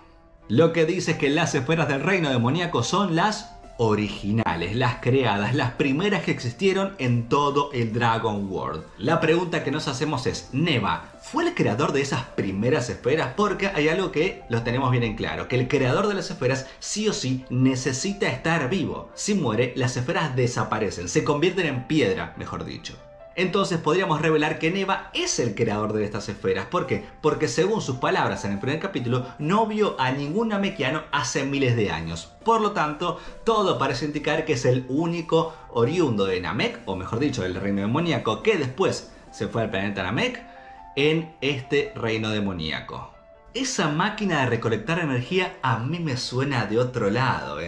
Speaker 1: Lo que dice es que las esferas del reino demoníaco son las originales, las creadas, las primeras que existieron en todo el Dragon World. La pregunta que nos hacemos es, ¿Neva fue el creador de esas primeras esferas? Porque hay algo que lo tenemos bien en claro, que el creador de las esferas sí o sí necesita estar vivo. Si muere, las esferas desaparecen, se convierten en piedra, mejor dicho. Entonces podríamos revelar que Neva es el creador de estas esferas. ¿Por qué? Porque según sus palabras en el primer capítulo, no vio a ningún namekiano hace miles de años. Por lo tanto, todo parece indicar que es el único oriundo de Namek, o mejor dicho, del reino demoníaco, que después se fue al planeta Namek, en este reino demoníaco. Esa máquina de recolectar energía a mí me suena de otro lado,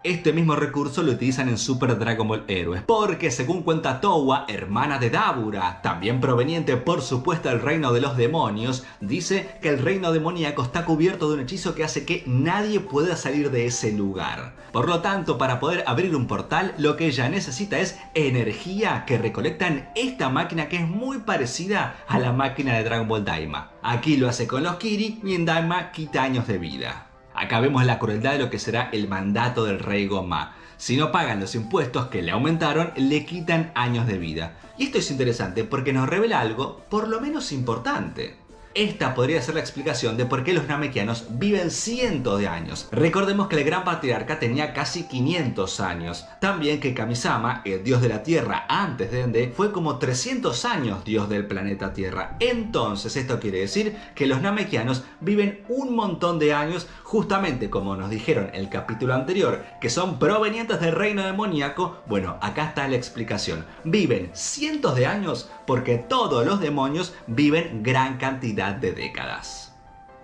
Speaker 1: Este mismo recurso lo utilizan en Super Dragon Ball Heroes, porque según cuenta Towa, hermana de Dabura, también proveniente por supuesto del reino de los demonios, dice que el reino demoníaco está cubierto de un hechizo que hace que nadie pueda salir de ese lugar. Por lo tanto, para poder abrir un portal, lo que ella necesita es energía que recolecta en esta máquina que es muy parecida a la máquina de Dragon Ball Daima. Aquí lo hace con los Kiri y en Daima quita años de vida. Acá vemos la crueldad de lo que será el mandato del rey Goma. Si no pagan los impuestos que le aumentaron, le quitan años de vida. Y esto es interesante porque nos revela algo por lo menos importante. Esta podría ser la explicación de por qué los namekianos viven cientos de años. Recordemos que el gran patriarca tenía casi 500 años. También que Kamisama, el dios de la tierra antes de Ende, fue como 300 años dios del planeta Tierra. Entonces esto quiere decir que los namekianos viven un montón de años, justamente como nos dijeron en el capítulo anterior, que son provenientes del reino demoníaco. Bueno, acá está la explicación. Viven cientos de años porque todos los demonios viven gran cantidad de décadas.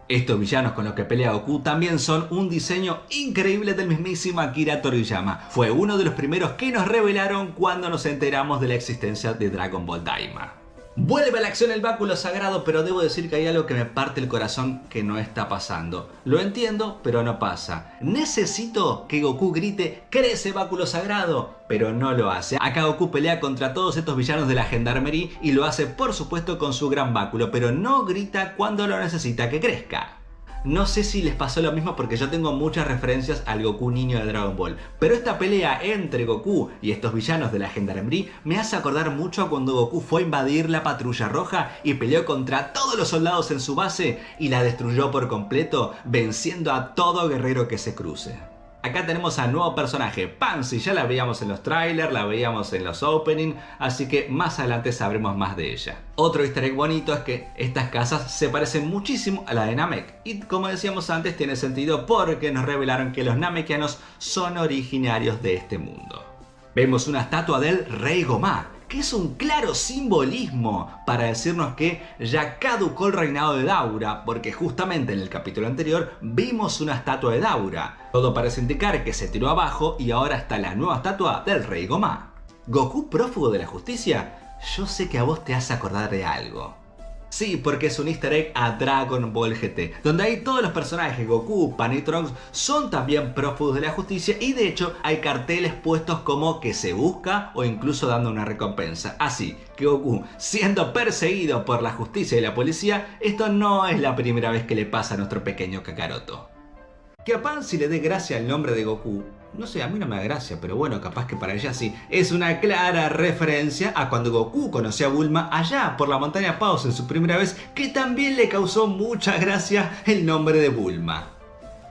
Speaker 1: Estos villanos con los que pelea Goku también son un diseño increíble del mismísimo Akira Toriyama. Fue uno de los primeros que nos revelaron cuando nos enteramos de la existencia de Dragon Ball Daima. Vuelve a la acción el báculo sagrado, pero debo decir que hay algo que me parte el corazón que no está pasando. Lo entiendo, pero no pasa. Necesito que Goku grite "¡Crece, báculo sagrado!", pero no lo hace. Acá Goku pelea contra todos estos villanos de la Gendarmerie y lo hace por supuesto con su gran báculo, pero no grita cuando lo necesita que crezca. No sé si les pasó lo mismo porque yo tengo muchas referencias al Goku niño de Dragon Ball, pero esta pelea entre Goku y estos villanos de la Gendarmerie me hace acordar mucho a cuando Goku fue a invadir la Patrulla Roja y peleó contra todos los soldados en su base y la destruyó por completo, venciendo a todo guerrero que se cruce. Acá tenemos al nuevo personaje, Pansy, ya la veíamos en los trailers, la veíamos en los openings, así que más adelante sabremos más de ella. Otro easter egg bonito es que estas casas se parecen muchísimo a la de Namek, y como decíamos antes tiene sentido porque nos revelaron que los namekianos son originarios de este mundo. Vemos una estatua del Rey Gomá, que es un claro simbolismo para decirnos que ya caducó el reinado de Daura, porque justamente en el capítulo anterior vimos una estatua de Daura. Todo parece indicar que se tiró abajo y ahora está la nueva estatua del Rey Gomá. ¿Goku prófugo de la justicia? Yo sé que a vos te hace acordar de algo. Sí, porque es un easter egg a Dragon Ball GT, donde ahí todos los personajes, Goku, Pan y Trunks, son también prófugos de la justicia y de hecho hay carteles puestos como que se busca o incluso dando una recompensa. Así que Goku, siendo perseguido por la justicia y la policía, esto no es la primera vez que le pasa a nuestro pequeño Kakaroto. Que a Pansy le dé gracia el nombre de Goku, no sé, a mí no me da gracia, pero bueno, capaz que para ella sí. Es una clara referencia a cuando Goku conoció a Bulma allá por la montaña Pause en su primera vez, que también le causó mucha gracia el nombre de Bulma.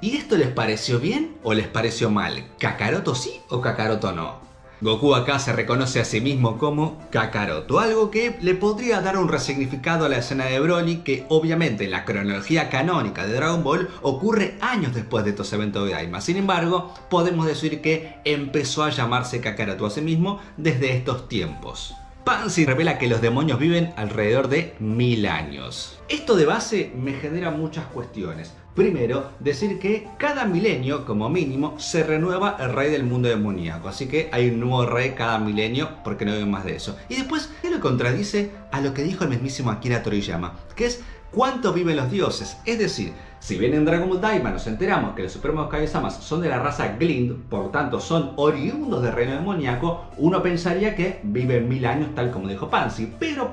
Speaker 1: ¿Y esto les pareció bien o les pareció mal? ¿Kakaroto sí o Kakaroto no? Goku acá se reconoce a sí mismo como Kakaroto, algo que le podría dar un resignificado a la escena de Broly que obviamente en la cronología canónica de Dragon Ball ocurre años después de estos eventos de Daima. Sin embargo, podemos decir que empezó a llamarse Kakaroto a sí mismo desde estos tiempos. Pansy revela que los demonios viven alrededor de 1000 años. Esto de base me genera muchas cuestiones. Primero, decir que cada milenio, como mínimo, se renueva el rey del mundo demoníaco. Así que hay un nuevo rey cada milenio porque no hay más de eso. Y después, ¿qué lo contradice a lo que dijo el mismísimo Akira Toriyama? Que es ¿cuánto viven los dioses? Es decir, si bien en Dragon Ball Daima nos enteramos que los supremos Kaiōsamas son de la raza Glind, por lo tanto son oriundos del reino demoníaco, uno pensaría que viven 1000 años tal como dijo Pansy. Pero,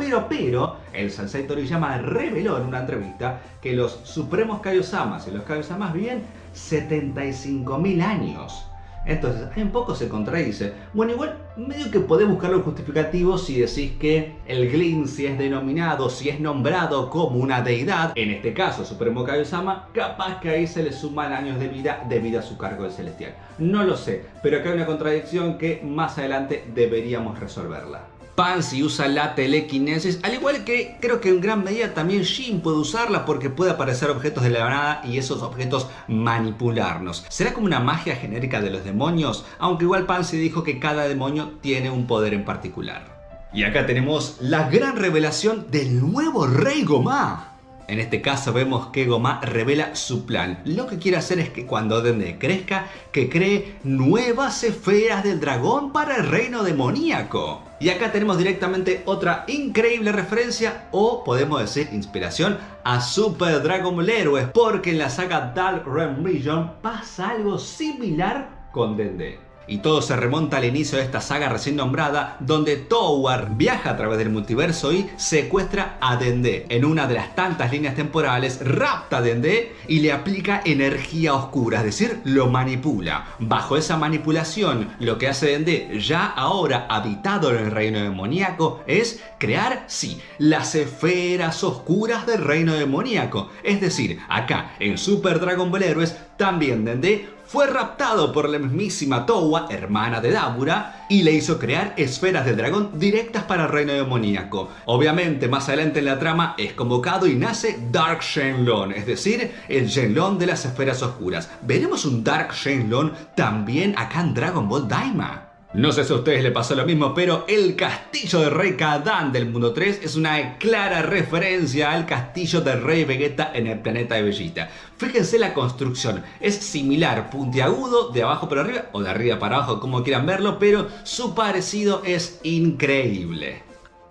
Speaker 1: el Sensei Toriyama reveló en una entrevista que los supremos Kaiōsamas y los Kaiōsamas viven 75.000 años. Entonces, ahí un poco se contradice. Bueno, igual, medio que podés buscarlo en justificativo si decís que el Glind, si es denominado, si es nombrado como una deidad, en este caso Supremo Kaiōsama, capaz que ahí se le suman años de vida debido a su cargo de celestial. No lo sé, pero acá hay una contradicción que más adelante deberíamos resolverla. Pansy usa la telequinesis, al igual que creo que en gran medida también Jin puede usarla porque puede aparecer objetos de la nada y esos objetos manipularnos. ¿Será como una magia genérica de los demonios? Aunque igual Pansy dijo que cada demonio tiene un poder en particular. Y acá tenemos la gran revelación del nuevo Rey Gomá. En este caso vemos que Gomá revela su plan. Lo que quiere hacer es que cuando Dende crezca, que cree nuevas esferas del dragón para el reino demoníaco. Y acá tenemos directamente otra increíble referencia, o podemos decir inspiración, a Super Dragon Ball Heroes, porque en la saga Dark Realm Region pasa algo similar con Dende. Y todo se remonta al inicio de esta saga recién nombrada, donde Towar viaja a través del multiverso y secuestra a Dende. En una de las tantas líneas temporales, rapta a Dende y le aplica energía oscura, es decir, lo manipula. Bajo esa manipulación, lo que hace Dende, ya ahora habitado en el reino demoníaco, es crear, sí, las esferas oscuras del reino demoníaco. Es decir, acá en Super Dragon Ball Heroes, también Dende fue raptado por la mismísima Towa, hermana de Dabura, y le hizo crear esferas del dragón directas para el reino demoníaco. Obviamente, más adelante en la trama es convocado y nace Dark Shenlong, es decir, el Shenlong de las esferas oscuras. ¿Veremos un Dark Shenlong también acá en Dragon Ball Daima? No sé si a ustedes les pasó lo mismo, pero el castillo del rey Kadan del mundo 3 es una clara referencia al castillo del rey Vegeta en el planeta de Vegeta. Fíjense la construcción, es similar, puntiagudo, de abajo para arriba o de arriba para abajo, como quieran verlo, pero su parecido es increíble.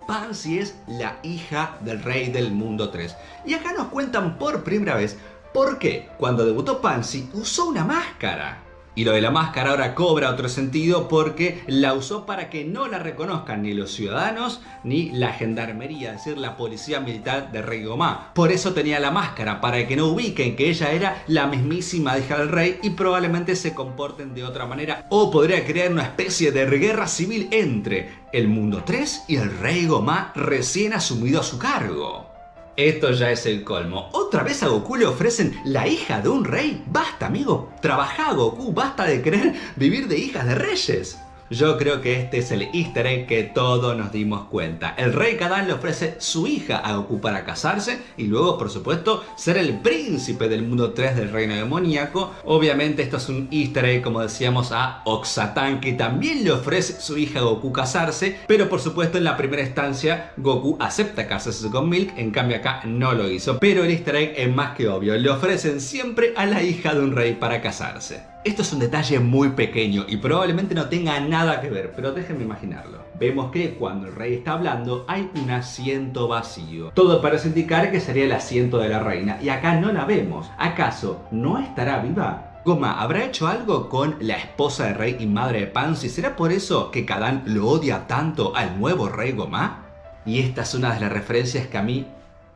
Speaker 1: Pansy es la hija del rey del mundo 3. Y acá nos cuentan por primera vez por qué cuando debutó Pansy usó una máscara. Y lo de la máscara ahora cobra otro sentido porque la usó para que no la reconozcan ni los ciudadanos ni la gendarmería, es decir, la policía militar de Rey Gomá. Por eso tenía la máscara, para que no ubiquen que ella era la mismísima hija del rey y probablemente se comporten de otra manera. O podría crear una especie de guerra civil entre el mundo 3 y el Rey Gomá recién asumido a su cargo. Esto ya es el colmo. ¿Otra vez a Goku le ofrecen la hija de un rey? Basta, amigo. Trabajá, Goku. Basta de querer vivir de hijas de reyes. Yo creo que este es el easter egg que todos nos dimos cuenta. El rey Kadán le ofrece su hija a Goku para casarse y luego, por supuesto, ser el príncipe del mundo 3 del reino demoníaco. Obviamente esto es un easter egg, como decíamos, a Oxatán, que también le ofrece su hija a Goku casarse, pero por supuesto en la primera instancia Goku acepta casarse con Milk, en cambio acá no lo hizo. Pero el easter egg es más que obvio, le ofrecen siempre a la hija de un rey para casarse. Esto es un detalle muy pequeño y probablemente no tenga nada que ver, pero déjenme imaginarlo. Vemos que cuando el rey está hablando hay un asiento vacío. Todo parece indicar que sería el asiento de la reina y acá no la vemos. ¿Acaso no estará viva? Goma, ¿habrá hecho algo con la esposa del rey y madre de Pansy? ¿Será por eso que Kadán lo odia tanto al nuevo rey Goma? Y esta es una de las referencias que a mí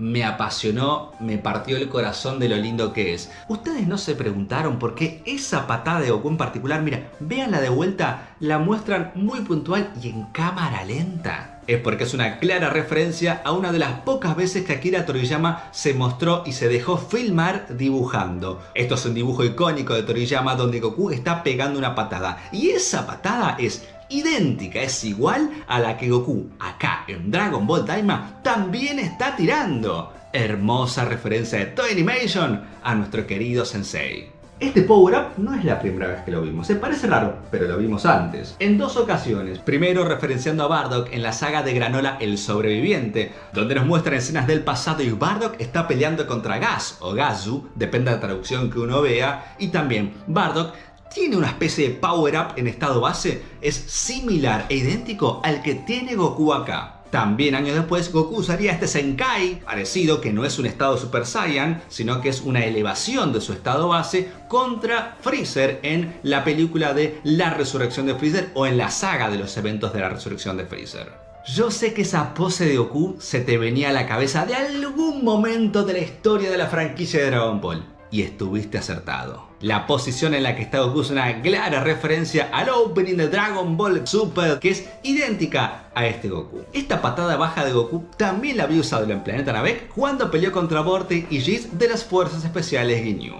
Speaker 1: me apasionó, me partió el corazón de lo lindo que es. ¿Ustedes no se preguntaron por qué esa patada de Goku en particular? Mira, véanla de vuelta, la muestran muy puntual y en cámara lenta. Es porque es una clara referencia a una de las pocas veces que Akira Toriyama se mostró y se dejó filmar dibujando. Esto es un dibujo icónico de Toriyama donde Goku está pegando una patada. Y esa patada es idéntica, es igual a la que Goku acá en Dragon Ball Daima también está tirando. Hermosa referencia de Toei Animation a nuestro querido sensei. Este power-up no es la primera vez que lo vimos, se parece raro, pero lo vimos antes. En dos ocasiones, primero referenciando a Bardock en la saga de Granola El Sobreviviente, donde nos muestran escenas del pasado y Bardock está peleando contra Gas o Gazu, depende de la traducción que uno vea, y también Bardock tiene una especie de power-up en estado base, es similar e idéntico al que tiene Goku acá. También años después Goku usaría este Zenkai parecido, que no es un estado Super Saiyan, sino que es una elevación de su estado base contra Freezer en la película de La Resurrección de Freezer o en la saga de los eventos de la Resurrección de Freezer. Yo sé que esa pose de Goku se te venía a la cabeza de algún momento de la historia de la franquicia de Dragon Ball. Y estuviste acertado. La posición en la que está Goku es una clara referencia al opening de Dragon Ball Super, que es idéntica a este Goku. Esta patada baja de Goku también la había usado en Planeta Namek cuando peleó contra Vorte y Jis de las Fuerzas Especiales Ginyu.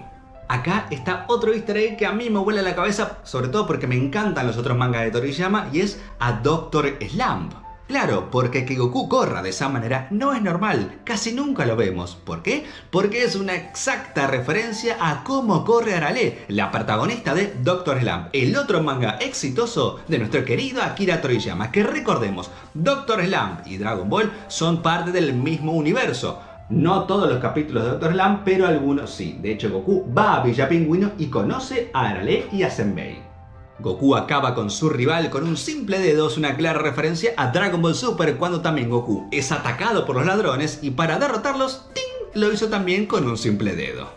Speaker 1: Acá está otro easter egg que a mí me vuela la cabeza, sobre todo porque me encantan los otros mangas de Toriyama, y es a Dr. Slump. Claro, porque que Goku corra de esa manera no es normal, casi nunca lo vemos. ¿Por qué? Porque es una exacta referencia a cómo corre Arale, la protagonista de Dr. Slump, el otro manga exitoso de nuestro querido Akira Toriyama, que recordemos, Dr. Slump y Dragon Ball son parte del mismo universo. No todos los capítulos de Dr. Slump, pero algunos sí. De hecho, Goku va a Villa Pingüino y conoce a Arale y a Senbei. Goku acaba con su rival con un simple dedo, es una clara referencia a Dragon Ball Super, cuando también Goku es atacado por los ladrones y para derrotarlos, ¡ting!, lo hizo también con un simple dedo.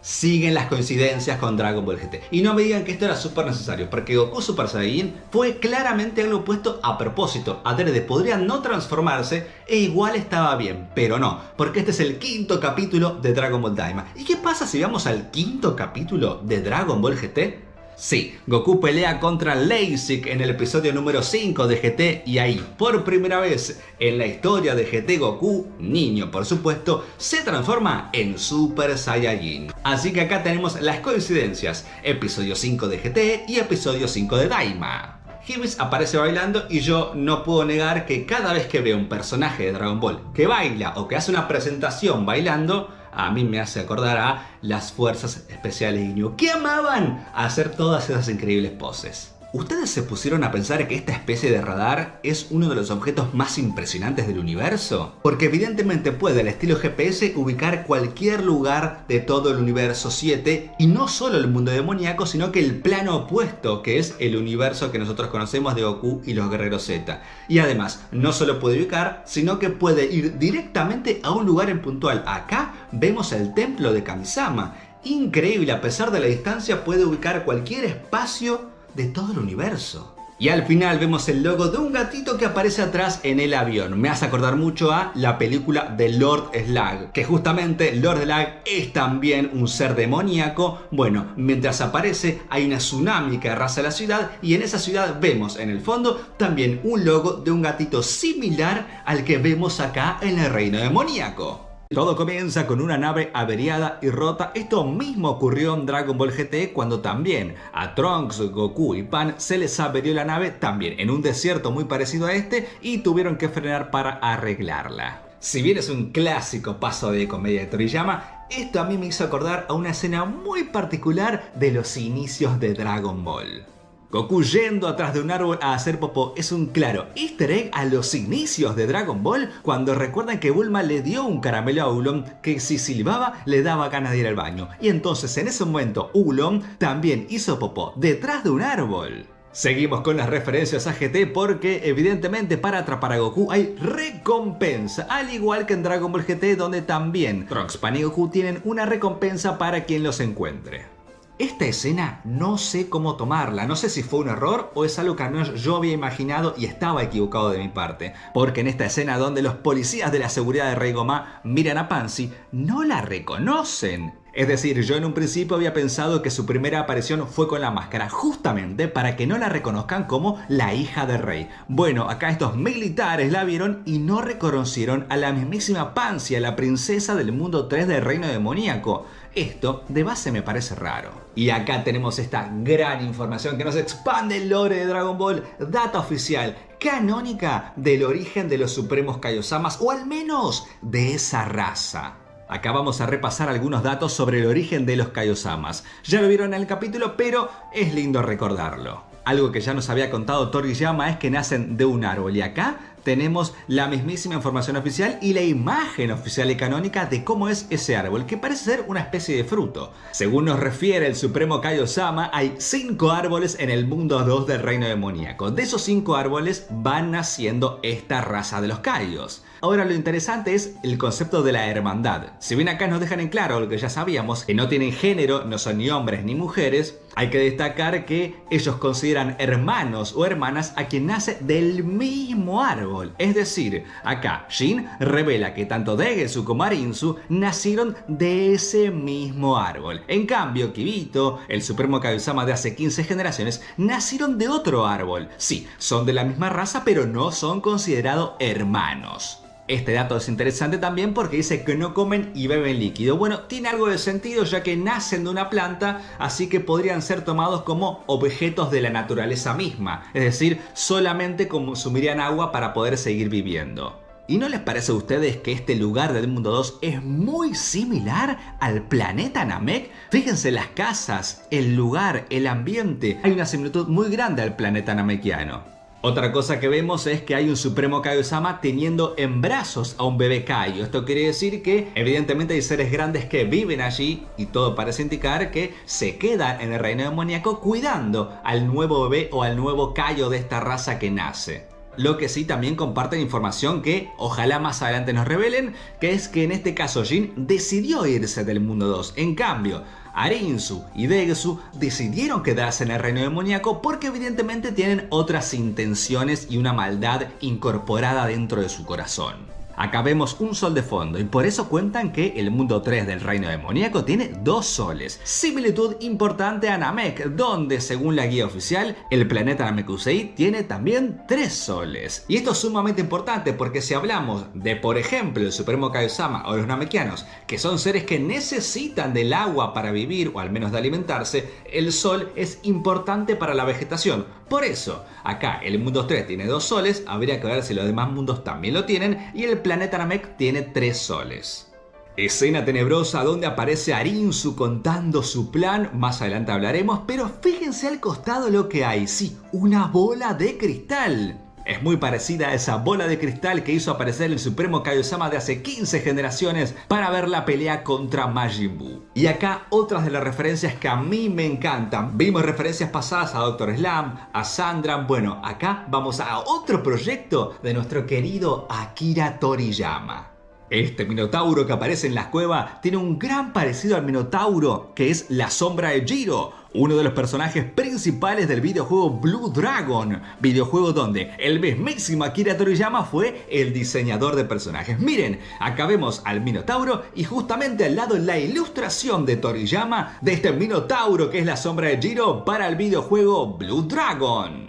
Speaker 1: Siguen las coincidencias con Dragon Ball GT. Y no me digan que esto era súper necesario, porque Goku Super Saiyajin fue claramente algo puesto a propósito. Adrede podría no transformarse e igual estaba bien, pero no, porque este es el quinto capítulo de Dragon Ball Daima. ¿Y qué pasa si vamos al quinto capítulo de Dragon Ball GT? Sí, Goku pelea contra Lasik en el episodio número 5 de GT y ahí, por primera vez en la historia de GT, Goku, niño por supuesto, se transforma en Super Saiyajin. Así que acá tenemos las coincidencias, episodio 5 de GT y episodio 5 de Daima. Hibis aparece bailando y yo no puedo negar que cada vez que veo un personaje de Dragon Ball que baila o que hace una presentación bailando, a mí me hace acordar a las Fuerzas Especiales Ginyu, que amaban hacer todas esas increíbles poses. ¿Ustedes se pusieron a pensar que esta especie de radar es uno de los objetos más impresionantes del universo? Porque evidentemente puede, al estilo GPS, ubicar cualquier lugar de todo el universo 7, y no solo el mundo demoníaco, sino que el plano opuesto, que es el universo que nosotros conocemos de Goku y los Guerreros Z. Y además, no solo puede ubicar, sino que puede ir directamente a un lugar en puntual. Acá vemos el templo de Kamisama. Increíble, a pesar de la distancia puede ubicar cualquier espacio de todo el universo. Y al final vemos el logo de un gatito que aparece atrás en el avión. Me hace acordar mucho a la película de Lord Slag, que justamente Lord Slag es también un ser demoníaco. Bueno, mientras aparece hay una tsunami que arrasa la ciudad y en esa ciudad vemos en el fondo también un logo de un gatito similar al que vemos acá en el reino demoníaco. Todo comienza con una nave averiada y rota. Esto mismo ocurrió en Dragon Ball GT cuando también a Trunks, Goku y Pan se les averió la nave también en un desierto muy parecido a este y tuvieron que frenar para arreglarla. Si bien es un clásico paso de comedia de Toriyama, esto a mí me hizo acordar a una escena muy particular de los inicios de Dragon Ball. Goku yendo atrás de un árbol a hacer popó es un claro easter egg a los inicios de Dragon Ball, cuando recuerdan que Bulma le dio un caramelo a Oolong que si silbaba le daba ganas de ir al baño. Y entonces en ese momento Oolong también hizo popó detrás de un árbol. Seguimos con las referencias a GT porque evidentemente para atrapar a Goku hay recompensa, al igual que en Dragon Ball GT donde también Trunks, Pan y Goku tienen una recompensa para quien los encuentre. Esta escena no sé cómo tomarla, no sé si fue un error o es algo que al menos yo había imaginado y estaba equivocado de mi parte. Porque en esta escena donde los policías de la seguridad de Rey Goma miran a Pansy, no la reconocen. Es decir, yo en un principio había pensado que su primera aparición fue con la máscara, justamente para que no la reconozcan como la hija de Rey. Bueno, acá estos militares la vieron y no reconocieron a la mismísima Pansy, a la princesa del mundo 3 del reino demoníaco. Esto de base me parece raro. Y acá tenemos esta gran información que nos expande el lore de Dragon Ball, data oficial, canónica del origen de los supremos Kaiosamas, o al menos de esa raza. Acá vamos a repasar algunos datos sobre el origen de los Kaiosamas. Ya lo vieron en el capítulo, pero es lindo recordarlo. Algo que ya nos había contado Toriyama es que nacen de un árbol, y acá tenemos la mismísima información oficial y la imagen oficial y canónica de cómo es ese árbol, que parece ser una especie de fruto. Según nos refiere el Supremo Kaiosama, hay 5 árboles en el mundo 2 del reino demoníaco. De esos 5 árboles van naciendo esta raza de los Kaios. Ahora lo interesante es el concepto de la hermandad. Si bien acá nos dejan en claro lo que ya sabíamos, que no tienen género, no son ni hombres ni mujeres, hay que destacar que ellos consideran hermanos o hermanas a quien nace del mismo árbol. Es decir, acá Jin revela que tanto Degetsu como Arinsu nacieron de ese mismo árbol. En cambio, Kibito, el Supremo Kaiosama de hace 15 generaciones, nacieron de otro árbol. Sí, son de la misma raza, pero no son considerados hermanos. Este dato es interesante también porque dice que no comen y beben líquido. Bueno, tiene algo de sentido ya que nacen de una planta, así que podrían ser tomados como objetos de la naturaleza misma. Es decir, solamente consumirían agua para poder seguir viviendo. ¿Y no les parece a ustedes que este lugar del mundo 2 es muy similar al planeta Namek? Fíjense las casas, el lugar, el ambiente. Hay una similitud muy grande al planeta namekiano. Otra cosa que vemos es que hay un Supremo Kaiosama teniendo en brazos a un bebé Kaio. Esto quiere decir que evidentemente hay seres grandes que viven allí y todo parece indicar que se quedan en el reino demoníaco cuidando al nuevo bebé o al nuevo Kaio de esta raza que nace. Lo que sí también comparten información que ojalá más adelante nos revelen, que es que en este caso Jin decidió irse del mundo 2. En cambio, Arinsu y Degetsu decidieron quedarse en el reino demoníaco porque evidentemente tienen otras intenciones y una maldad incorporada dentro de su corazón. Acá vemos un sol de fondo y por eso cuentan que el mundo 3 del reino demoníaco tiene 2 soles. Similitud importante a Namek, donde según la guía oficial, el planeta Namekusei tiene también 3 soles. Y esto es sumamente importante porque si hablamos de, por ejemplo, el Supremo Kaiosama o los namekianos, que son seres que necesitan del agua para vivir o al menos de alimentarse, el sol es importante para la vegetación. Por eso, acá el mundo 3 tiene 2 soles, habría que ver si los demás mundos también lo tienen, y el planeta Namek tiene 3 soles. Escena tenebrosa donde aparece Arinsu contando su plan, más adelante hablaremos, pero fíjense al costado lo que hay, sí, una bola de cristal. Es muy parecida a esa bola de cristal que hizo aparecer el Supremo Kaiosama de hace 15 generaciones para ver la pelea contra Majin Buu. Y acá otras de las referencias que a mí me encantan. Vimos referencias pasadas a Dr. Slump, a Sandra. Bueno, acá vamos a otro proyecto de nuestro querido Akira Toriyama. Este Minotauro que aparece en la cueva tiene un gran parecido al Minotauro que es la sombra de Jiro, uno de los personajes principales del videojuego Blue Dragon, videojuego donde el mismísimo Akira Toriyama fue el diseñador de personajes. Miren, acá vemos al Minotauro y justamente al lado la ilustración de Toriyama de este Minotauro que es la sombra de Jiro para el videojuego Blue Dragon.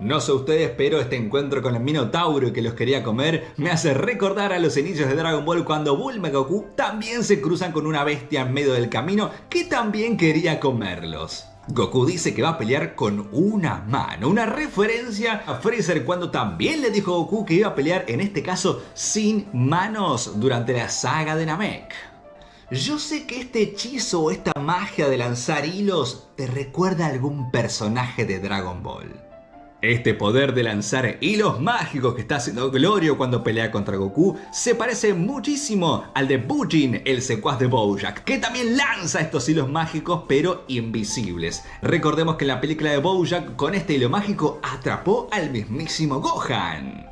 Speaker 1: No sé ustedes, pero este encuentro con el Minotauro que los quería comer me hace recordar a los inicios de Dragon Ball cuando Bulma y Goku también se cruzan con una bestia en medio del camino que también quería comerlos. Goku dice que va a pelear con una mano, una referencia a Freezer cuando también le dijo a Goku que iba a pelear en este caso sin manos durante la saga de Namek. Yo sé que este hechizo o esta magia de lanzar hilos te recuerda a algún personaje de Dragon Ball. Este poder de lanzar hilos mágicos que está haciendo Glorio cuando pelea contra Goku se parece muchísimo al de Bujin, el secuaz de Bojack, que también lanza estos hilos mágicos pero invisibles. Recordemos que en la película de Bojack con este hilo mágico atrapó al mismísimo Gohan.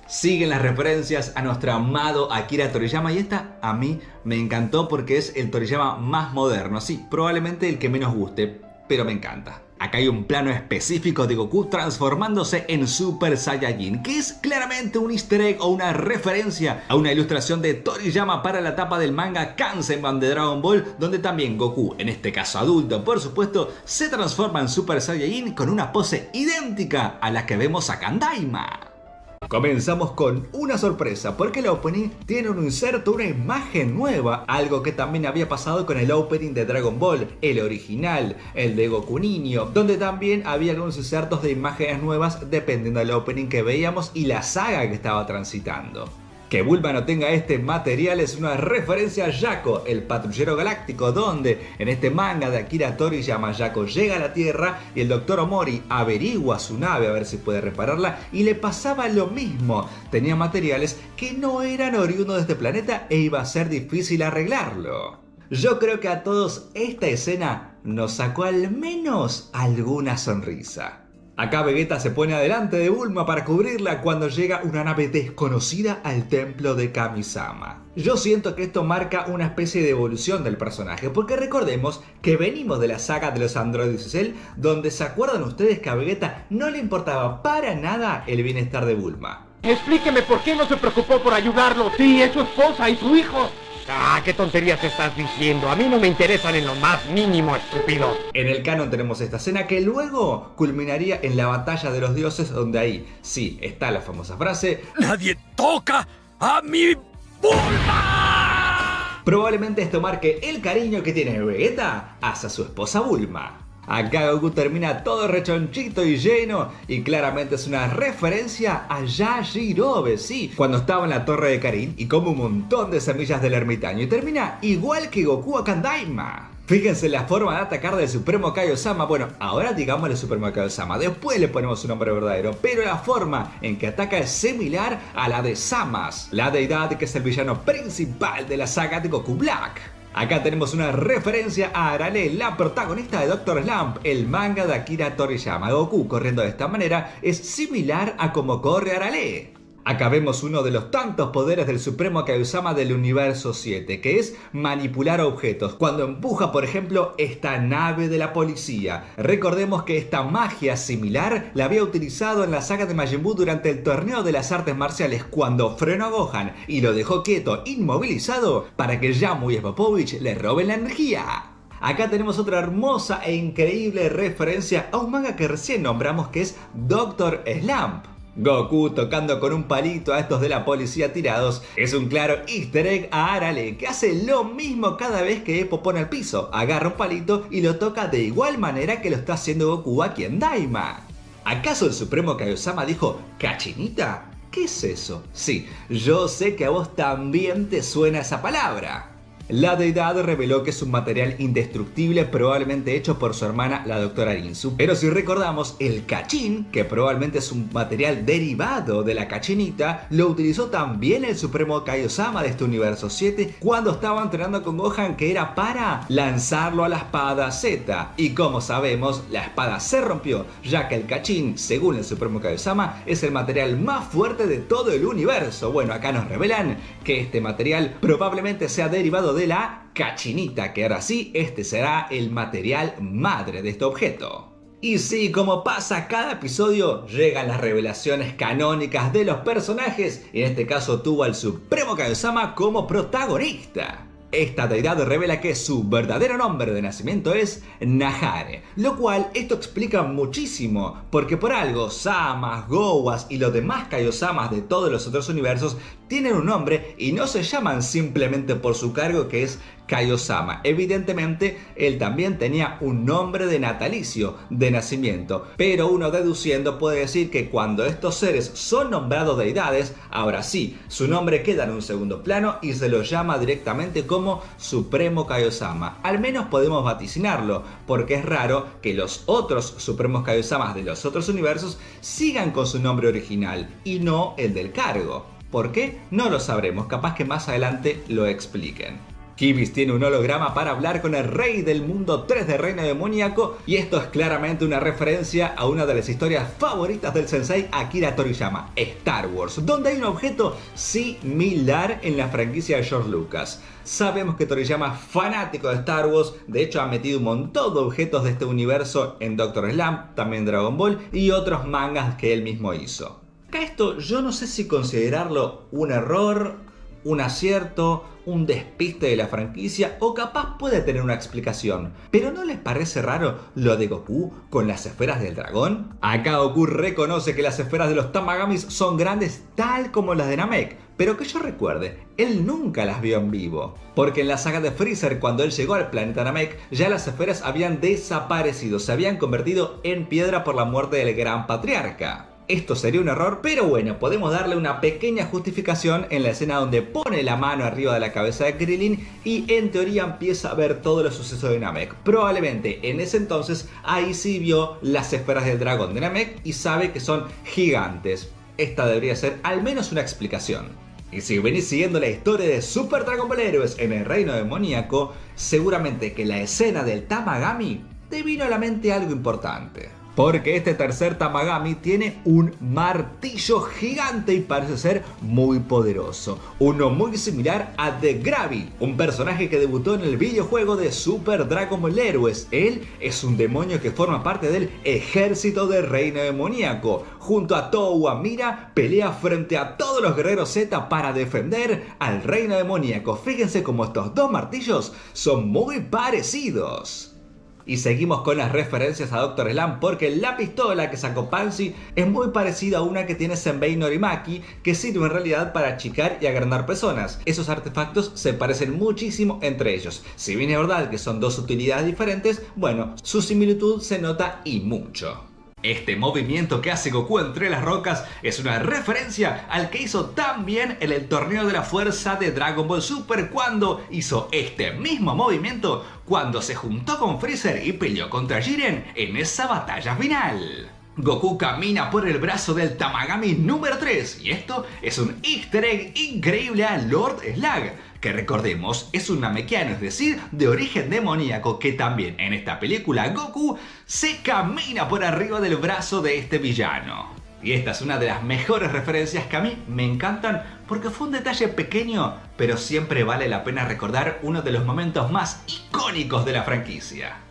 Speaker 1: Siguen las referencias a nuestro amado Akira Toriyama y esta a mí me encantó porque es el Toriyama más moderno, sí, probablemente el que menos guste, pero me encanta. Acá hay un plano específico de Goku transformándose en Super Saiyajin, que es claramente un easter egg o una referencia a una ilustración de Toriyama para la tapa del manga Kansenban de Dragon Ball, donde también Goku, en este caso adulto por supuesto, se transforma en Super Saiyajin con una pose idéntica a la que vemos acá en Daima. Comenzamos con una sorpresa porque el opening tiene un inserto, una imagen nueva, algo que también había pasado con el opening de Dragon Ball, el original, el de Goku niño, donde también había algunos insertos de imágenes nuevas dependiendo del opening que veíamos y la saga que estaba transitando. Que Bulma no tenga este material es una referencia a Jaco, el patrullero galáctico, donde en este manga de Akira Toriyama Jaco llega a la Tierra y el Dr. Omori averigua su nave a ver si puede repararla y le pasaba lo mismo. Tenía materiales que no eran oriundos de este planeta e iba a ser difícil arreglarlo. Yo creo que a todos esta escena nos sacó al menos alguna sonrisa. Acá Vegeta se pone adelante de Bulma para cubrirla cuando llega una nave desconocida al templo de Kami-sama. Yo siento que esto marca una especie de evolución del personaje, porque recordemos que venimos de la saga de los androides Cell, donde se acuerdan ustedes que a Vegeta no le importaba para nada el bienestar de Bulma.
Speaker 2: Explíqueme por qué no se preocupó por ayudarlo. Sí, es su esposa y su hijo. Ah, qué tonterías estás diciendo. A mí no me interesan en lo más mínimo, estúpido.
Speaker 1: En el canon tenemos esta escena que luego culminaría en la batalla de los dioses, donde ahí sí está la famosa frase:
Speaker 3: ¡Nadie toca a mi Bulma!
Speaker 1: Probablemente esto marque el cariño que tiene Vegeta hacia su esposa Bulma. Acá Goku termina todo rechonchito y lleno y claramente es una referencia a Yajirobe, sí, cuando estaba en la torre de Karin y come un montón de semillas del ermitaño y termina igual que Goku acá en Daima. Fíjense la forma de atacar del Supremo Kaiosama. Bueno, ahora digámosle Supremo Kaiosama, después le ponemos su nombre verdadero, pero la forma en que ataca es similar a la de Zamasu, la deidad que es el villano principal de la saga de Goku Black. Acá tenemos una referencia a Arale, la protagonista de Dr. Slump, el manga de Akira Toriyama. Goku corriendo de esta manera es similar a como corre Arale. Acá vemos uno de los tantos poderes del Supremo Kaiosama del Universo 7, que es manipular objetos, cuando empuja por ejemplo esta nave de la policía. Recordemos que esta magia similar la había utilizado en la saga de Majin Buu durante el torneo de las artes marciales, cuando frenó a Gohan y lo dejó quieto, inmovilizado, para que Yamu y Popovich le roben la energía. Acá tenemos otra hermosa e increíble referencia a un manga que recién nombramos, que es Dr. Slump. Goku tocando con un palito a estos de la policía tirados es un claro easter egg a Arale, que hace lo mismo cada vez que Eppo pone al piso, agarra un palito y lo toca de igual manera que lo está haciendo Goku aquí en Daima. ¿Acaso el Supremo Kaiosama dijo ¿cachinita? ¿Qué es eso? Sí, yo sé que a vos también te suena esa palabra. La deidad reveló que es un material indestructible, probablemente hecho por su hermana, la doctora Rinsu. Pero si recordamos, el cachín, que probablemente es un material derivado de la cachinita, lo utilizó también el Supremo Kaiosama de este universo 7 cuando estaba entrenando con Gohan, que era para lanzarlo a la espada Z. Y como sabemos, la espada se rompió, ya que el cachín, según el Supremo Kaiosama, es el material más fuerte de todo el universo. Bueno, acá nos revelan que este material probablemente sea derivado de la cachinita, que ahora sí, este será el material madre de este objeto. Y sí, como pasa cada episodio, llegan las revelaciones canónicas de los personajes, y en este caso tuvo al Supremo Kaiosama como protagonista. Esta deidad revela que su verdadero nombre de nacimiento es Nahare, lo cual esto explica muchísimo, porque por algo Samas, Gowas y los demás Kaiosamas de todos los otros universos tienen un nombre y no se llaman simplemente por su cargo, que es Kaiosama. Evidentemente él también tenía un nombre de natalicio, de nacimiento, pero uno deduciendo puede decir que cuando estos seres son nombrados deidades, ahora sí, su nombre queda en un segundo plano y se lo llama directamente como Supremo Kaiosama. Al menos podemos vaticinarlo, porque es raro que los otros Supremos Kaiosamas de los otros universos sigan con su nombre original y no el del cargo. ¿Por qué? No lo sabremos, capaz que más adelante lo expliquen. Kibis tiene un holograma para hablar con el rey del mundo 3 de Reino Demoníaco, y esto es claramente una referencia a una de las historias favoritas del sensei Akira Toriyama, Star Wars, donde hay un objeto similar en la franquicia de George Lucas. Sabemos que Toriyama es fanático de Star Wars, de hecho ha metido un montón de objetos de este universo en Doctor Slump, también Dragon Ball y otros mangas que él mismo hizo. Acá esto yo no sé si considerarlo un error, un acierto, un despiste de la franquicia o capaz puede tener una explicación. ¿Pero no les parece raro lo de Goku con las esferas del dragón? Acá Goku reconoce que las esferas de los Tamagamis son grandes tal como las de Namek, pero que yo recuerde, él nunca las vio en vivo. Porque en la saga de Freezer, cuando él llegó al planeta Namek, ya las esferas habían desaparecido, se habían convertido en piedra por la muerte del gran patriarca. Esto sería un error, pero bueno, podemos darle una pequeña justificación en la escena donde pone la mano arriba de la cabeza de Krillin y en teoría empieza a ver todos los sucesos de Namek. Probablemente en ese entonces ahí sí vio las esferas del dragón de Namek y sabe que son gigantes. Esta debería ser al menos una explicación. Y si venís siguiendo la historia de Super Dragon Ball Heroes en el Reino Demoníaco, seguramente que la escena del Tamagami te vino a la mente algo importante. Porque este tercer Tamagami tiene un martillo gigante y parece ser muy poderoso. Uno muy similar a The Gravy, un personaje que debutó en el videojuego de Super Dragon Ball Heroes. Él es un demonio que forma parte del ejército del Reino Demoníaco. Junto a Towa Mira pelea frente a todos los guerreros Z para defender al Reino Demoníaco. Fíjense cómo estos dos martillos son muy parecidos. Y seguimos con las referencias a Dr. Slump porque la pistola que sacó Pansy es muy parecida a una que tiene Senbei Norimaki, que sirve en realidad para achicar y agrandar personas. Esos artefactos se parecen muchísimo entre ellos. Si bien es verdad que son dos utilidades diferentes, bueno, su similitud se nota y mucho. Este movimiento que hace Goku entre las rocas es una referencia al que hizo también en el torneo de la fuerza de Dragon Ball Super, cuando hizo este mismo movimiento cuando se juntó con Freezer y peleó contra Jiren en esa batalla final. Goku camina por el brazo del Tamagami número 3 y esto es un easter egg increíble a Lord Slag, que recordemos es un namekiano, es decir, de origen demoníaco, que también en esta película Goku se camina por arriba del brazo de este villano. Y esta es una de las mejores referencias que a mí me encantan porque fue un detalle pequeño, pero siempre vale la pena recordar uno de los momentos más icónicos de la franquicia.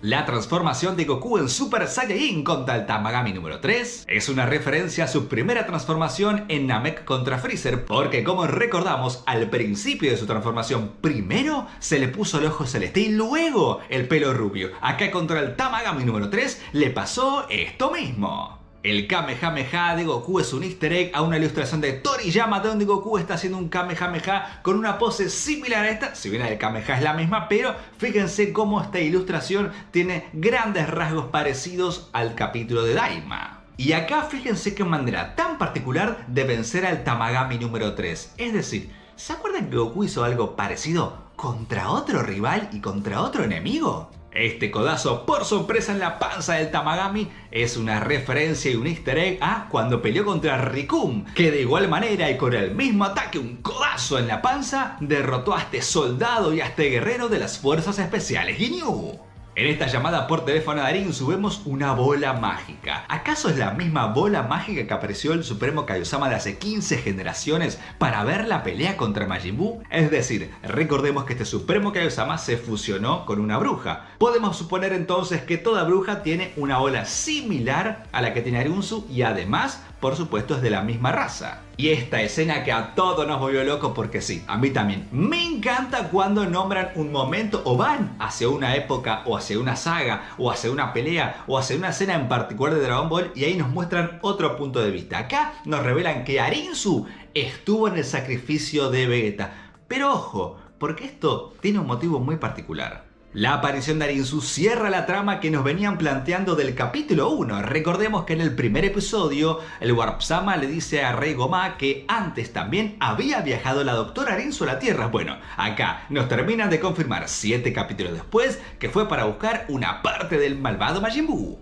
Speaker 1: La transformación de Goku en Super Saiyajin contra el Tamagami número 3 es una referencia a su primera transformación en Namek contra Freezer, porque como recordamos, al principio de su transformación primero se le puso el ojo celeste y luego el pelo rubio. Acá contra el Tamagami número 3 le pasó esto mismo. El Kamehameha de Goku es un easter egg a una ilustración de Toriyama donde Goku está haciendo un Kamehameha con una pose similar a esta, si bien el Kamehameha es la misma, pero fíjense cómo esta ilustración tiene grandes rasgos parecidos al capítulo de Daima. Y acá fíjense qué manera tan particular de vencer al Tamagami número 3. Es decir, ¿se acuerdan que Goku hizo algo parecido contra otro rival y contra otro enemigo? Este codazo por sorpresa en la panza del Tamagami es una referencia y un easter egg a cuando peleó contra Rikum, que de igual manera y con el mismo ataque, un codazo en la panza, derrotó a este soldado y a este guerrero de las fuerzas especiales Ginyu. En esta llamada por teléfono a Darinzu vemos una bola mágica. ¿Acaso es la misma bola mágica que apareció el Supremo Kaiosama de hace 15 generaciones para ver la pelea contra Majin Buu? Es decir, recordemos que este Supremo Kaiosama se fusionó con una bruja. Podemos suponer entonces que toda bruja tiene una bola similar a la que tiene Darinzu y además por supuesto es de la misma raza. Y esta escena que a todos nos volvió loco, porque sí, a mí también. Me encanta cuando nombran un momento o van hacia una época o hacia una saga o hacia una pelea o hacia una escena en particular de Dragon Ball y ahí nos muestran otro punto de vista. Acá nos revelan que Arinzu estuvo en el sacrificio de Vegeta. Pero ojo, porque esto tiene un motivo muy particular. La aparición de Arinzu cierra la trama que nos venían planteando del capítulo 1. Recordemos que en el primer episodio, el Warp-sama le dice a Rey Goma que antes también había viajado la doctora Arinzu a la Tierra. Bueno, acá nos terminan de confirmar 7 capítulos después que fue para buscar una parte del malvado Majin Buu.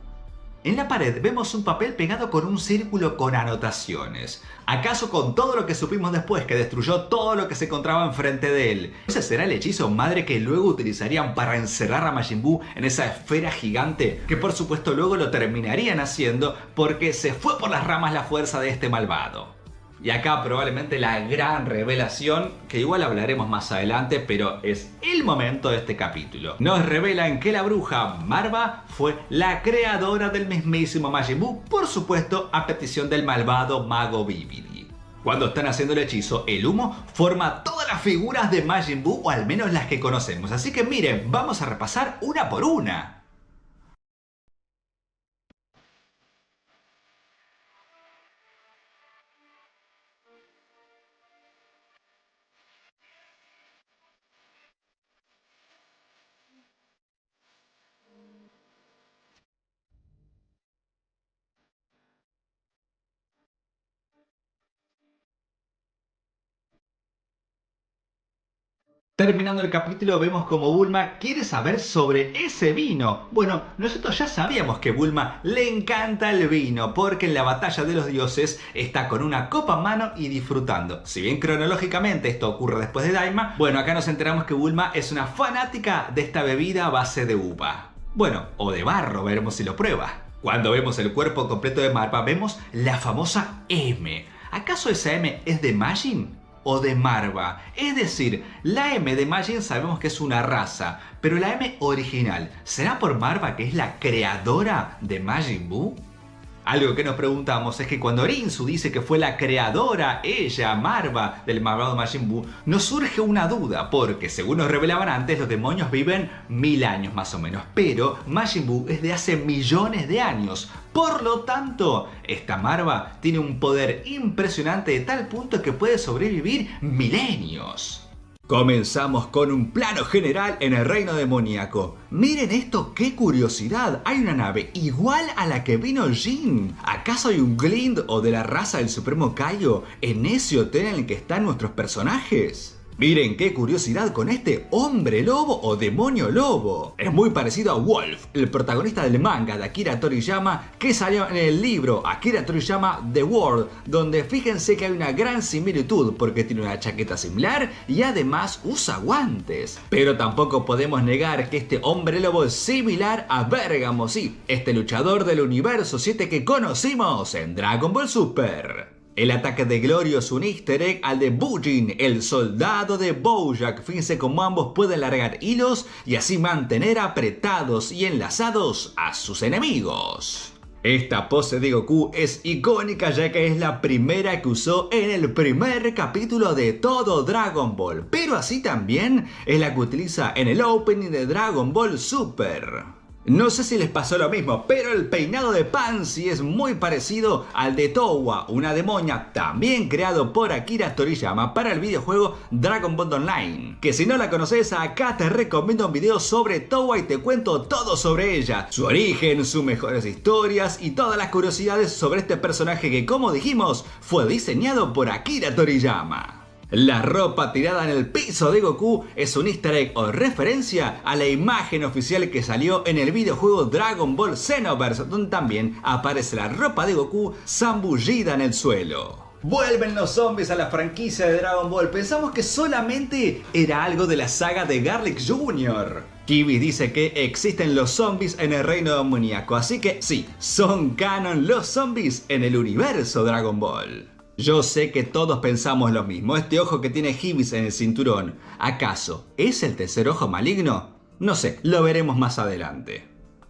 Speaker 1: En la pared vemos un papel pegado con un círculo con anotaciones. ¿Acaso con todo lo que supimos después que destruyó todo lo que se encontraba enfrente de él? ¿Ese será el hechizo madre que luego utilizarían para encerrar a Majin Buu en esa esfera gigante? Que por supuesto luego lo terminarían haciendo porque se fue por las ramas la fuerza de este malvado. Y acá probablemente la gran revelación, que igual hablaremos más adelante, pero es el momento de este capítulo. Nos revelan que la bruja Marva fue la creadora del mismísimo Majin Buu, por supuesto a petición del malvado mago Bibidi. Cuando están haciendo el hechizo, el humo forma todas las figuras de Majin Buu, o al menos las que conocemos. Así que miren, vamos a repasar una por una. Terminando el capítulo vemos como Bulma quiere saber sobre ese vino. Bueno, nosotros ya sabíamos que Bulma le encanta el vino porque en la batalla de los dioses está con una copa en mano y disfrutando. Si bien cronológicamente esto ocurre después de Daima, bueno, acá nos enteramos que Bulma es una fanática de esta bebida a base de uva. Bueno, o de barro, veremos si lo prueba. Cuando vemos el cuerpo completo de Marva vemos la famosa M. ¿Acaso esa M es de Majin o de Marva? Es decir, la M de Majin sabemos que es una raza, pero la M original, ¿será por Marva que es la creadora de Majin Buu? Algo que nos preguntamos es que cuando Arinzu dice que fue la creadora, ella, Marva, del malvado Majin Buu, nos surge una duda, porque según nos revelaban antes, los demonios viven 1000 años más o menos, pero Majin Buu es de hace millones de años. Por lo tanto, esta Marva tiene un poder impresionante de tal punto que puede sobrevivir milenios. Comenzamos con un plano general en el reino demoníaco. Miren esto, qué curiosidad. Hay una nave igual a la que vino Jin. ¿Acaso hay un Glind o de la raza del Supremo Kaio en ese hotel en el que están nuestros personajes? Miren qué curiosidad con este hombre lobo o demonio lobo. Es muy parecido a Wolf, el protagonista del manga de Akira Toriyama que salió en el libro Akira Toriyama The World, donde fíjense que hay una gran similitud porque tiene una chaqueta similar y además usa guantes. Pero tampoco podemos negar que este hombre lobo es similar a Bergamo, sí, este luchador del universo 7 que conocimos en Dragon Ball Super. El ataque de Glorio es un easter egg al de Bujin, el soldado de Bojack. Fíjense cómo ambos pueden largar hilos y así mantener apretados y enlazados a sus enemigos. Esta pose de Goku es icónica ya que es la primera que usó en el primer capítulo de todo Dragon Ball, pero así también es la que utiliza en el opening de Dragon Ball Super. No sé si les pasó lo mismo, pero el peinado de Pansy es muy parecido al de Towa, una demonia también creado por Akira Toriyama para el videojuego Dragon Ball Online. Que si no la conoces, acá te recomiendo un video sobre Towa y te cuento todo sobre ella, su origen, sus mejores historias y todas las curiosidades sobre este personaje que, como dijimos, fue diseñado por Akira Toriyama. La ropa tirada en el piso de Goku es un easter egg o referencia a la imagen oficial que salió en el videojuego Dragon Ball Xenoverse, donde también aparece la ropa de Goku zambullida en el suelo. Vuelven los zombies a la franquicia de Dragon Ball. Pensamos que solamente era algo de la saga de Garlic Jr. Kibi dice que existen los zombies en el reino demoníaco, así que sí, son canon los zombies en el universo Dragon Ball. Yo sé que todos pensamos lo mismo, este ojo que tiene Hibis en el cinturón, ¿acaso es el tercer ojo maligno? No sé, lo veremos más adelante.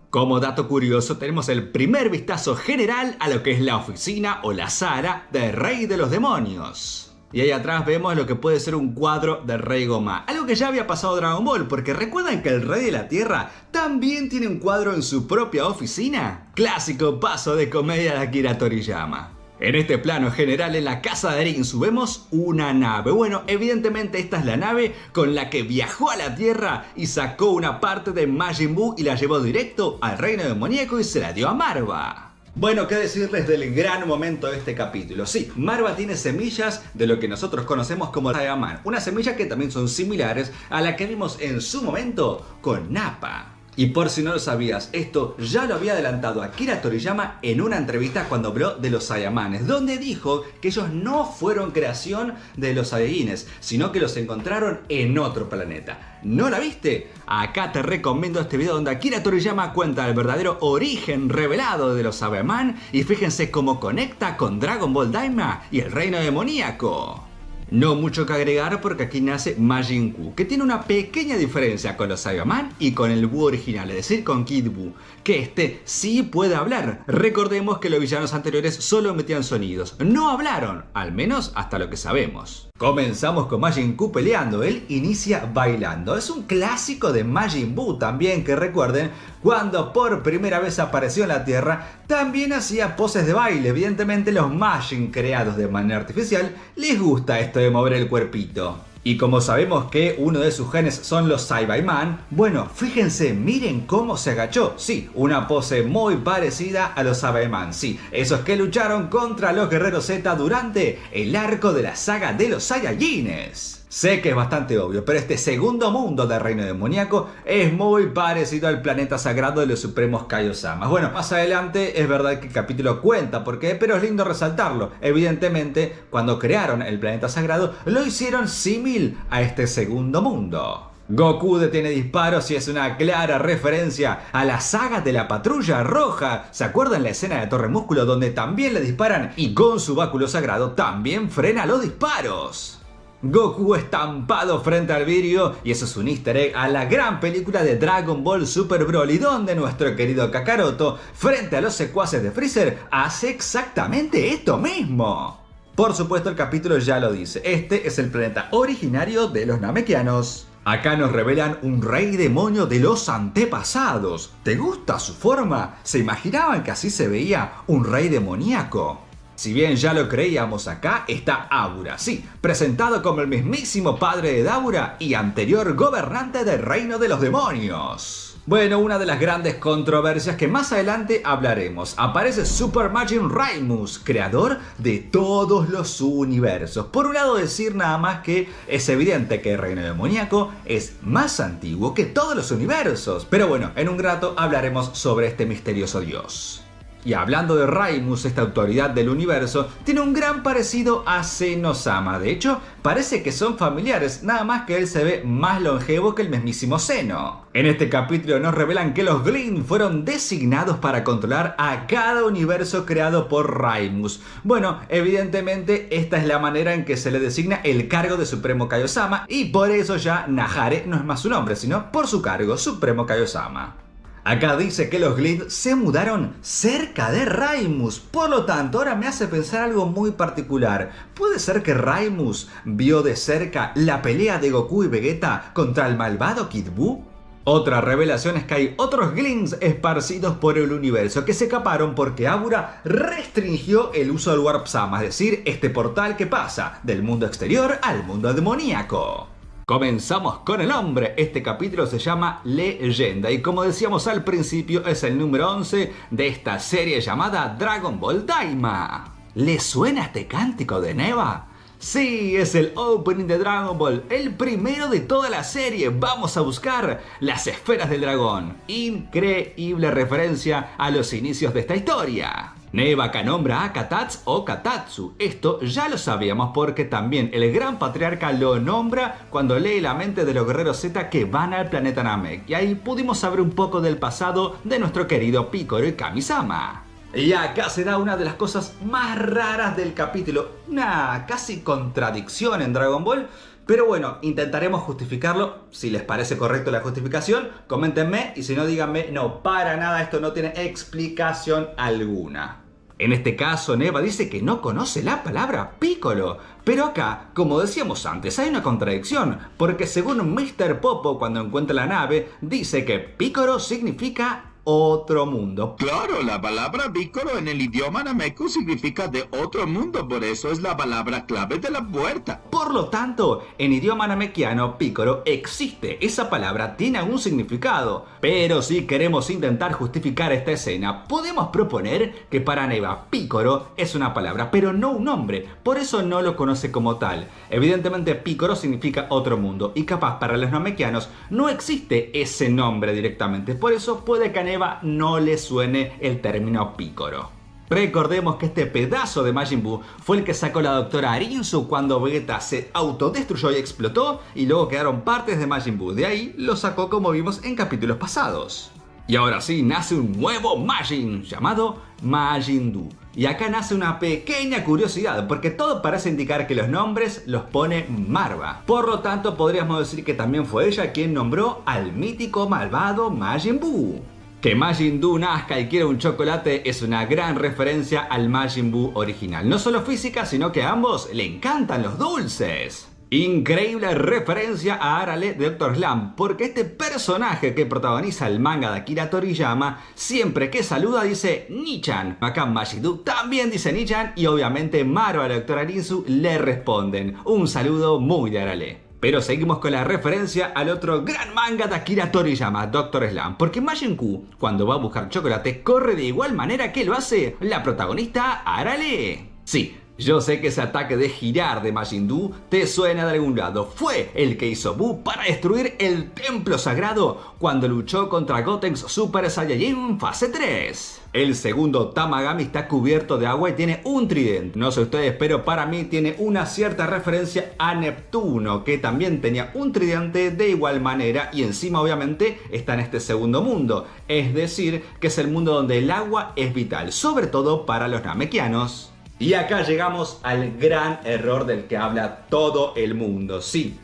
Speaker 1: Como dato curioso, tenemos el primer vistazo general a lo que es la oficina o la sala del Rey de los Demonios. Y ahí atrás vemos lo que puede ser un cuadro del Rey Goma. Algo que ya había pasado en Dragon Ball, porque recuerdan que el Rey de la Tierra también tiene un cuadro en su propia oficina. Clásico paso de comedia de Akira Toriyama. En este plano general, en la casa de Rinsu vemos una nave. Bueno, evidentemente esta es la nave con la que viajó a la Tierra y sacó una parte de Majin Buu y la llevó directo al reino demoníaco y se la dio a Marva. Bueno, qué decirles del gran momento de este capítulo. Sí, Marva tiene semillas de lo que nosotros conocemos como Saiyaman. Una semilla que también son similares a la que vimos en su momento con Nappa. Y por si no lo sabías, esto ya lo había adelantado Akira Toriyama en una entrevista cuando habló de los Saiyamanes, donde dijo que ellos no fueron creación de los Saiyajines, sino que los encontraron en otro planeta. ¿No la viste? Acá te recomiendo este video donde Akira Toriyama cuenta el verdadero origen revelado de los Saiyaman y fíjense cómo conecta con Dragon Ball Daima y el reino demoníaco. No mucho que agregar porque aquí nace Majin Buu, que tiene una pequeña diferencia con los Saiyaman y con el Buu original, es decir, con Kid Buu, que este sí puede hablar. Recordemos que los villanos anteriores solo emitían sonidos, no hablaron, al menos hasta lo que sabemos. Comenzamos con Majin Buu peleando, él inicia bailando. Es un clásico de Majin Buu también, que recuerden, cuando por primera vez apareció en la Tierra, también hacía poses de baile. Evidentemente los Majin creados de manera artificial les gusta esto de mover el cuerpito. Y como sabemos que uno de sus genes son los Saiyaman, bueno, fíjense, miren cómo se agachó. Sí, una pose muy parecida a los Saiyaman. Sí, esos que lucharon contra los Guerreros Z durante el arco de la saga de los Saiyajines. Sé que es bastante obvio, pero este segundo mundo del reino demoníaco es muy parecido al planeta sagrado de los supremos Kaiosamas. Bueno, más adelante es verdad que el capítulo cuenta por qué, pero es lindo resaltarlo. Evidentemente, cuando crearon el planeta sagrado, lo hicieron símil a este segundo mundo. Goku detiene disparos y es una clara referencia a la saga de la Patrulla Roja. ¿Se acuerdan la escena de Torre Músculo donde también le disparan y con su báculo sagrado también frena los disparos? Goku estampado frente al vidrio, y eso es un easter egg a la gran película de Dragon Ball Super Broly, donde nuestro querido Kakaroto, frente a los secuaces de Freezer, hace exactamente esto mismo. Por supuesto, el capítulo ya lo dice, este es el planeta originario de los Namekianos. Acá nos revelan un rey demonio de los antepasados. ¿Te gusta su forma? ¿Se imaginaban que así se veía un rey demoníaco? Si bien ya lo creíamos, acá está Aura, sí, presentado como el mismísimo padre de Daura y anterior gobernante del reino de los demonios. Bueno, una de las grandes controversias que más adelante hablaremos. Aparece Super Majin Raimus, creador de todos los universos. Por un lado decir nada más que es evidente que el reino demoníaco es más antiguo que todos los universos. Pero bueno, en un rato hablaremos sobre este misterioso dios. Y hablando de Raimus, esta autoridad del universo tiene un gran parecido a Zeno-sama. De hecho, parece que son familiares, nada más que él se ve más longevo que el mismísimo Zeno. En este capítulo nos revelan que los Glin fueron designados para controlar a cada universo creado por Raimus. Bueno, evidentemente esta es la manera en que se le designa el cargo de Supremo Kaiosama, y por eso ya Nahare no es más su nombre, sino por su cargo, Supremo Kaiosama. Acá dice que los Glid se mudaron cerca de Raimus, por lo tanto ahora me hace pensar algo muy particular. ¿Puede ser que Raimus vio de cerca la pelea de Goku y Vegeta contra el malvado Kid Buu? Otra revelación es que hay otros Glins esparcidos por el universo que se escaparon porque Aura restringió el uso del Warp Sama, es decir, este portal que pasa del mundo exterior al mundo demoníaco. Comenzamos con el hombre. Este capítulo se llama Leyenda y como decíamos al principio es el número 11 de esta serie llamada Dragon Ball Daima. ¿Le suena este cántico de Neva? Sí, es el opening de Dragon Ball, el primero de toda la serie. Vamos a buscar las esferas del dragón. Increíble referencia a los inicios de esta historia. Neva acá nombra a Katatz o Katatsu. Esto ya lo sabíamos porque también el gran patriarca lo nombra cuando lee la mente de los guerreros Z que van al planeta Namek. Y ahí pudimos saber un poco del pasado de nuestro querido Piccolo y Kami-sama. Y acá se da una de las cosas más raras del capítulo, una casi contradicción en Dragon Ball. Pero bueno, intentaremos justificarlo. Si les parece correcto la justificación, coméntenme, y si no, díganme, no, para nada, esto no tiene explicación alguna. En este caso, Neva dice que no conoce la palabra Piccolo. Pero acá, como decíamos antes, hay una contradicción, porque según Mr. Popo, cuando encuentra la nave, dice que Piccolo significa otro mundo.
Speaker 4: Claro, la palabra Piccolo en el idioma nameku significa de otro mundo, por eso es la palabra clave de la puerta.
Speaker 1: Por lo tanto, en idioma namekiano, Piccolo existe. Esa palabra tiene algún significado. Pero si queremos intentar justificar esta escena, podemos proponer que para Neva, Piccolo es una palabra, pero no un nombre. Por eso no lo conoce como tal. Evidentemente, Piccolo significa otro mundo, y capaz para los namekianos no existe ese nombre directamente. Por eso puede que a Neva no le suene el término Piccolo. Recordemos que este pedazo de Majin Buu fue el que sacó la doctora Arinsu cuando Vegeta se autodestruyó y explotó, y luego quedaron partes de Majin Buu. De ahí lo sacó, como vimos en capítulos pasados. Y ahora sí, nace un nuevo Majin llamado Majin Duu. Y acá nace una pequeña curiosidad, porque todo parece indicar que los nombres los pone Marva. Por lo tanto, podríamos decir que también fue ella quien nombró al mítico malvado Majin Buu. Que Majin Duu nazca y quiera un chocolate es una gran referencia al Majin Buu original. No solo física, sino que a ambos le encantan los dulces. Increíble referencia a Arale de Dr. Slump, porque este personaje que protagoniza el manga de Akira Toriyama, siempre que saluda dice Nichan. Acá Majin Duu también dice Nichan, y obviamente Marva y la Dr. Arinsu le responden. Un saludo muy de Arale. Pero seguimos con la referencia al otro gran manga de Akira Toriyama, Dr. Slump, porque Majin Buu, cuando va a buscar chocolate, corre de igual manera que lo hace la protagonista Arale. Sí, yo sé que ese ataque de girar de Majin Buu te suena de algún lado. Fue el que hizo Buu para destruir el templo sagrado cuando luchó contra Gotenks Super Saiyajin fase 3. El segundo Tamagami está cubierto de agua y tiene un tridente. No sé ustedes, pero para mí tiene una cierta referencia a Neptuno, que también tenía un tridente de igual manera, y encima obviamente está en este segundo mundo. Es decir, que es el mundo donde el agua es vital, sobre todo para los namekianos. Y acá llegamos al gran error del que habla todo el mundo. Sí,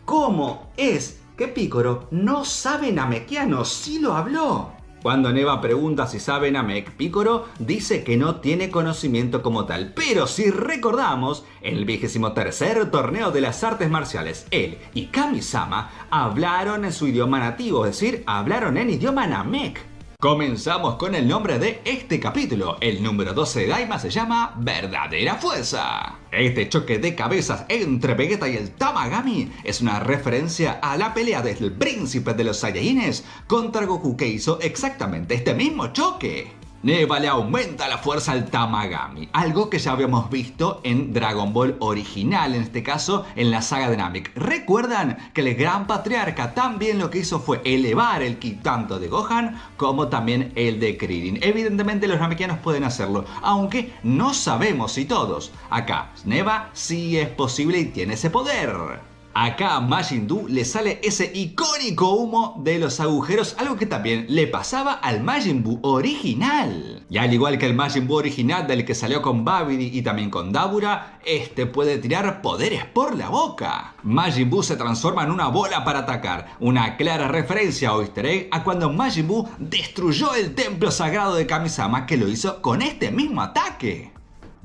Speaker 1: ¿cómo es que Piccolo no sabe namekiano? Sí lo habló. Cuando Neva pregunta si sabe Namek, Piccolo dice que no tiene conocimiento como tal. Pero si recordamos, en el 23º torneo de las artes marciales, él y Kami-sama hablaron en su idioma nativo, es decir, hablaron en idioma Namek. Comenzamos con el nombre de este capítulo. El número 12 de Daima se llama Verdadera Fuerza. Este choque de cabezas entre Vegeta y el Tamagami es una referencia a la pelea del príncipe de los Saiyajines contra Goku, que hizo exactamente este mismo choque. Neva le aumenta la fuerza al Tamagami, algo que ya habíamos visto en Dragon Ball original, en este caso en la saga de Namek. ¿Recuerdan que el gran patriarca también lo que hizo fue elevar el ki tanto de Gohan como también el de Krillin? Evidentemente los namekianos pueden hacerlo, aunque no sabemos si todos. Acá Neva sí es posible y tiene ese poder. Acá a Majin Duu le sale ese icónico humo de los agujeros, algo que también le pasaba al Majin Buu original. Y al igual que el Majin Buu original del que salió con Babidi y también con Dabura, este puede tirar poderes por la boca. Majin Buu se transforma en una bola para atacar, una clara referencia o easter egg a cuando Majin Buu destruyó el templo sagrado de Kami-sama, que lo hizo con este mismo ataque.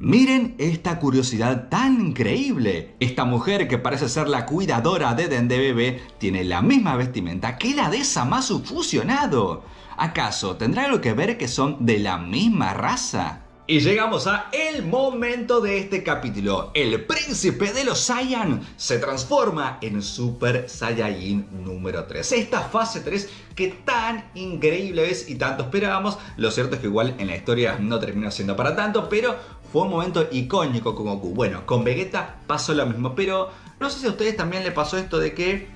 Speaker 1: Miren esta curiosidad tan increíble. Esta mujer, que parece ser la cuidadora de Dende Bebé, tiene la misma vestimenta que la de Zamasu fusionado. ¿Acaso tendrá algo que ver que son de la misma raza? Y llegamos a el momento de este capítulo. El príncipe de los Saiyan se transforma en Super Saiyajin número 3. Esta fase 3 que tan increíble es y tanto esperábamos. Lo cierto es que igual en la historia no terminó siendo para tanto, pero fue un momento icónico con Goku. Bueno, con Vegeta pasó lo mismo, pero no sé si a ustedes también les pasó esto de que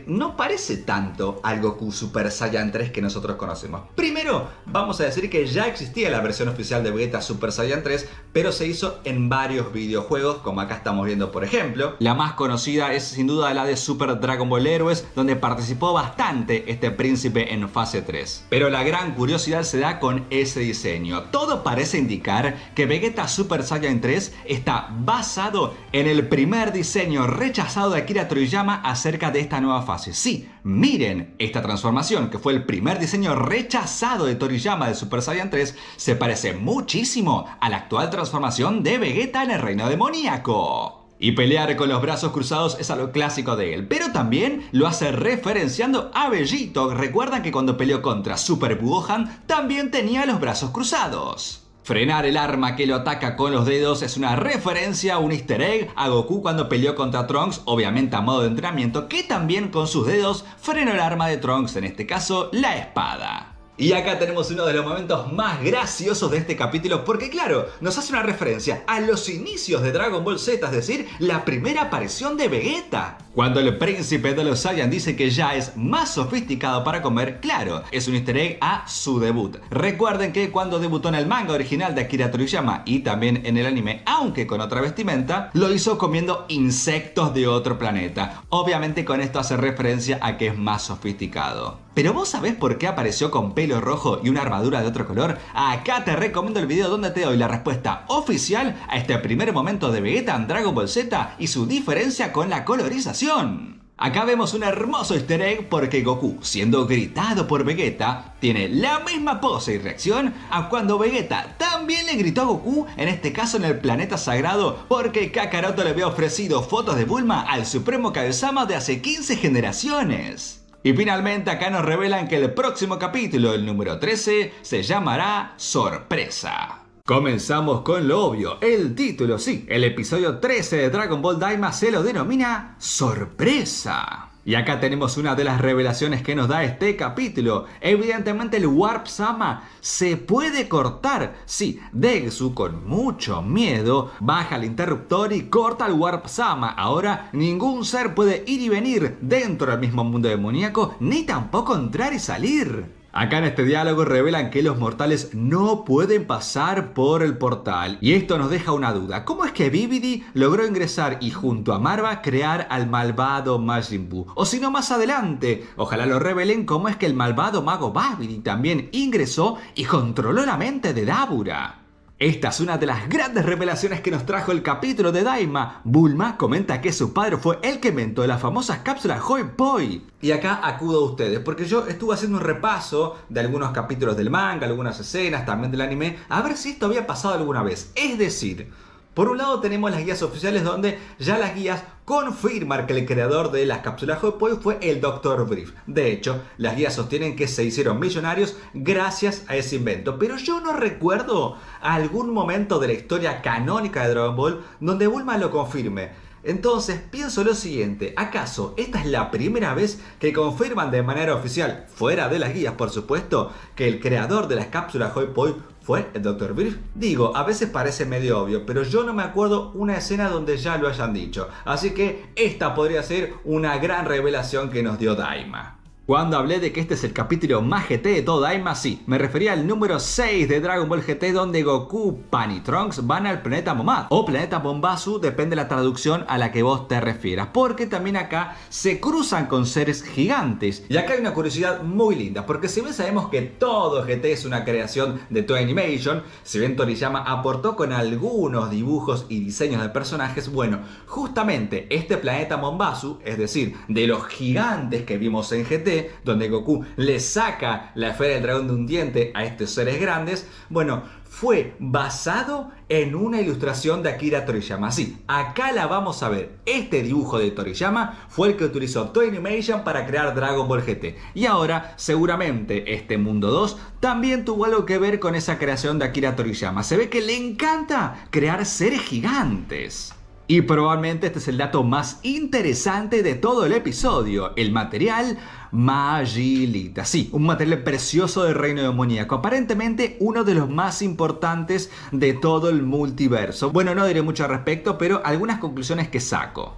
Speaker 1: no parece tanto al Goku Super Saiyan 3 que nosotros conocemos. Primero, vamos a decir que ya existía la versión oficial de Vegeta Super Saiyan 3, pero se hizo en varios videojuegos, como acá estamos viendo por ejemplo. La más conocida es sin duda la de Super Dragon Ball Heroes, donde participó bastante este príncipe en fase 3. Pero la gran curiosidad se da con ese diseño. Todo parece indicar que Vegeta Super Saiyan 3 está basado en el primer diseño rechazado de Akira Toriyama acerca de esta nueva fase. Sí, miren, esta transformación, que fue el primer diseño rechazado de Toriyama de Super Saiyan 3, se parece muchísimo a la actual transformación de Vegeta en el reino demoníaco. Y pelear con los brazos cruzados es algo clásico de él, pero también lo hace referenciando a Bellito. Recuerdan que cuando peleó contra Super Bugohan también tenía los brazos cruzados. Frenar el arma que lo ataca con los dedos es una referencia, un easter egg a Goku cuando peleó contra Trunks, obviamente a modo de entrenamiento, que también con sus dedos frenó el arma de Trunks, en este caso la espada. Y acá tenemos uno de los momentos más graciosos de este capítulo porque claro, nos hace una referencia a los inicios de Dragon Ball Z, es decir, la primera aparición de Vegeta. Cuando el príncipe de los Saiyan dice que ya es más sofisticado para comer, claro, es un easter egg a su debut. Recuerden que cuando debutó en el manga original de Akira Toriyama y también en el anime, aunque con otra vestimenta, lo hizo comiendo insectos de otro planeta. Obviamente con esto hace referencia a que es más sofisticado. ¿Pero vos sabés por qué apareció con pelo rojo y una armadura de otro color? Acá te recomiendo el video donde te doy la respuesta oficial a este primer momento de Vegeta en Dragon Ball Z y su diferencia con la colorización. Acá vemos un hermoso easter egg porque Goku, siendo gritado por Vegeta, tiene la misma pose y reacción a cuando Vegeta también le gritó a Goku, en este caso en el planeta sagrado, porque Kakaroto le había ofrecido fotos de Bulma al Supremo Kaiosama de hace 15 generaciones. Y finalmente acá nos revelan que el próximo capítulo, el número 13, se llamará Sorpresa. Comenzamos con lo obvio, el título, sí, el episodio 13 de Dragon Ball Daima se lo denomina Sorpresa. Y acá tenemos una de las revelaciones que nos da este capítulo. Evidentemente el Warp Sama se puede cortar. Sí, Dexu con mucho miedo baja el interruptor y corta el Warp Sama. Ahora ningún ser puede ir y venir dentro del mismo mundo demoníaco, ni tampoco entrar y salir. Acá en este diálogo revelan que los mortales no pueden pasar por el portal. Y esto nos deja una duda. ¿Cómo es que Babidi logró ingresar y junto a Marva crear al malvado Majin Buu? O si no, más adelante, ojalá lo revelen cómo es que el malvado mago Babidi también ingresó y controló la mente de Dabura. Esta es una de las grandes revelaciones que nos trajo el capítulo de Daima. Bulma comenta que su padre fue el que inventó las famosas cápsulas Hoi Poi. Y acá acudo a ustedes, porque yo estuve haciendo un repaso de algunos capítulos del manga, algunas escenas también del anime, a ver si esto había pasado alguna vez. Es decir, por un lado tenemos las guías oficiales donde ya las guías confirman que el creador de las cápsulas Hoi Poi fue el Dr. Brief. De hecho, las guías sostienen que se hicieron millonarios gracias a ese invento. Pero yo no recuerdo algún momento de la historia canónica de Dragon Ball donde Bulma lo confirme. Entonces pienso lo siguiente, ¿acaso esta es la primera vez que confirman de manera oficial, fuera de las guías por supuesto, que el creador de las cápsulas Hoi Poi fue el Dr. Brief? Digo, a veces parece medio obvio, pero yo no me acuerdo una escena donde ya lo hayan dicho. Así que esta podría ser una gran revelación que nos dio Daima. Cuando hablé de que este es el capítulo más GT de todo Daima, sí, me refería al número 6 de Dragon Ball GT donde Goku, Pan y Trunks van al planeta Momad o planeta Bombasu, depende de la traducción a la que vos te refieras, porque también acá se cruzan con seres gigantes. Y acá hay una curiosidad muy linda, porque si bien sabemos que todo GT es una creación de Toei Animation, si bien Toriyama aportó con algunos dibujos y diseños de personajes, bueno, justamente este planeta Mombasu, es decir, de los gigantes que vimos en GT, donde Goku le saca la esfera del dragón de un diente a estos seres grandes, bueno, fue basado en una ilustración de Akira Toriyama. Sí, acá la vamos a ver. Este dibujo de Toriyama fue el que utilizó Toei Animation para crear Dragon Ball GT. Y ahora, seguramente, este Mundo 2 también tuvo algo que ver con esa creación de Akira Toriyama. Se ve que le encanta crear seres gigantes. Y probablemente este es el dato más interesante de todo el episodio, el material Magilita. Sí, un material precioso del reino demoníaco, aparentemente uno de los más importantes de todo el multiverso. Bueno, no diré mucho al respecto, pero algunas conclusiones que saco.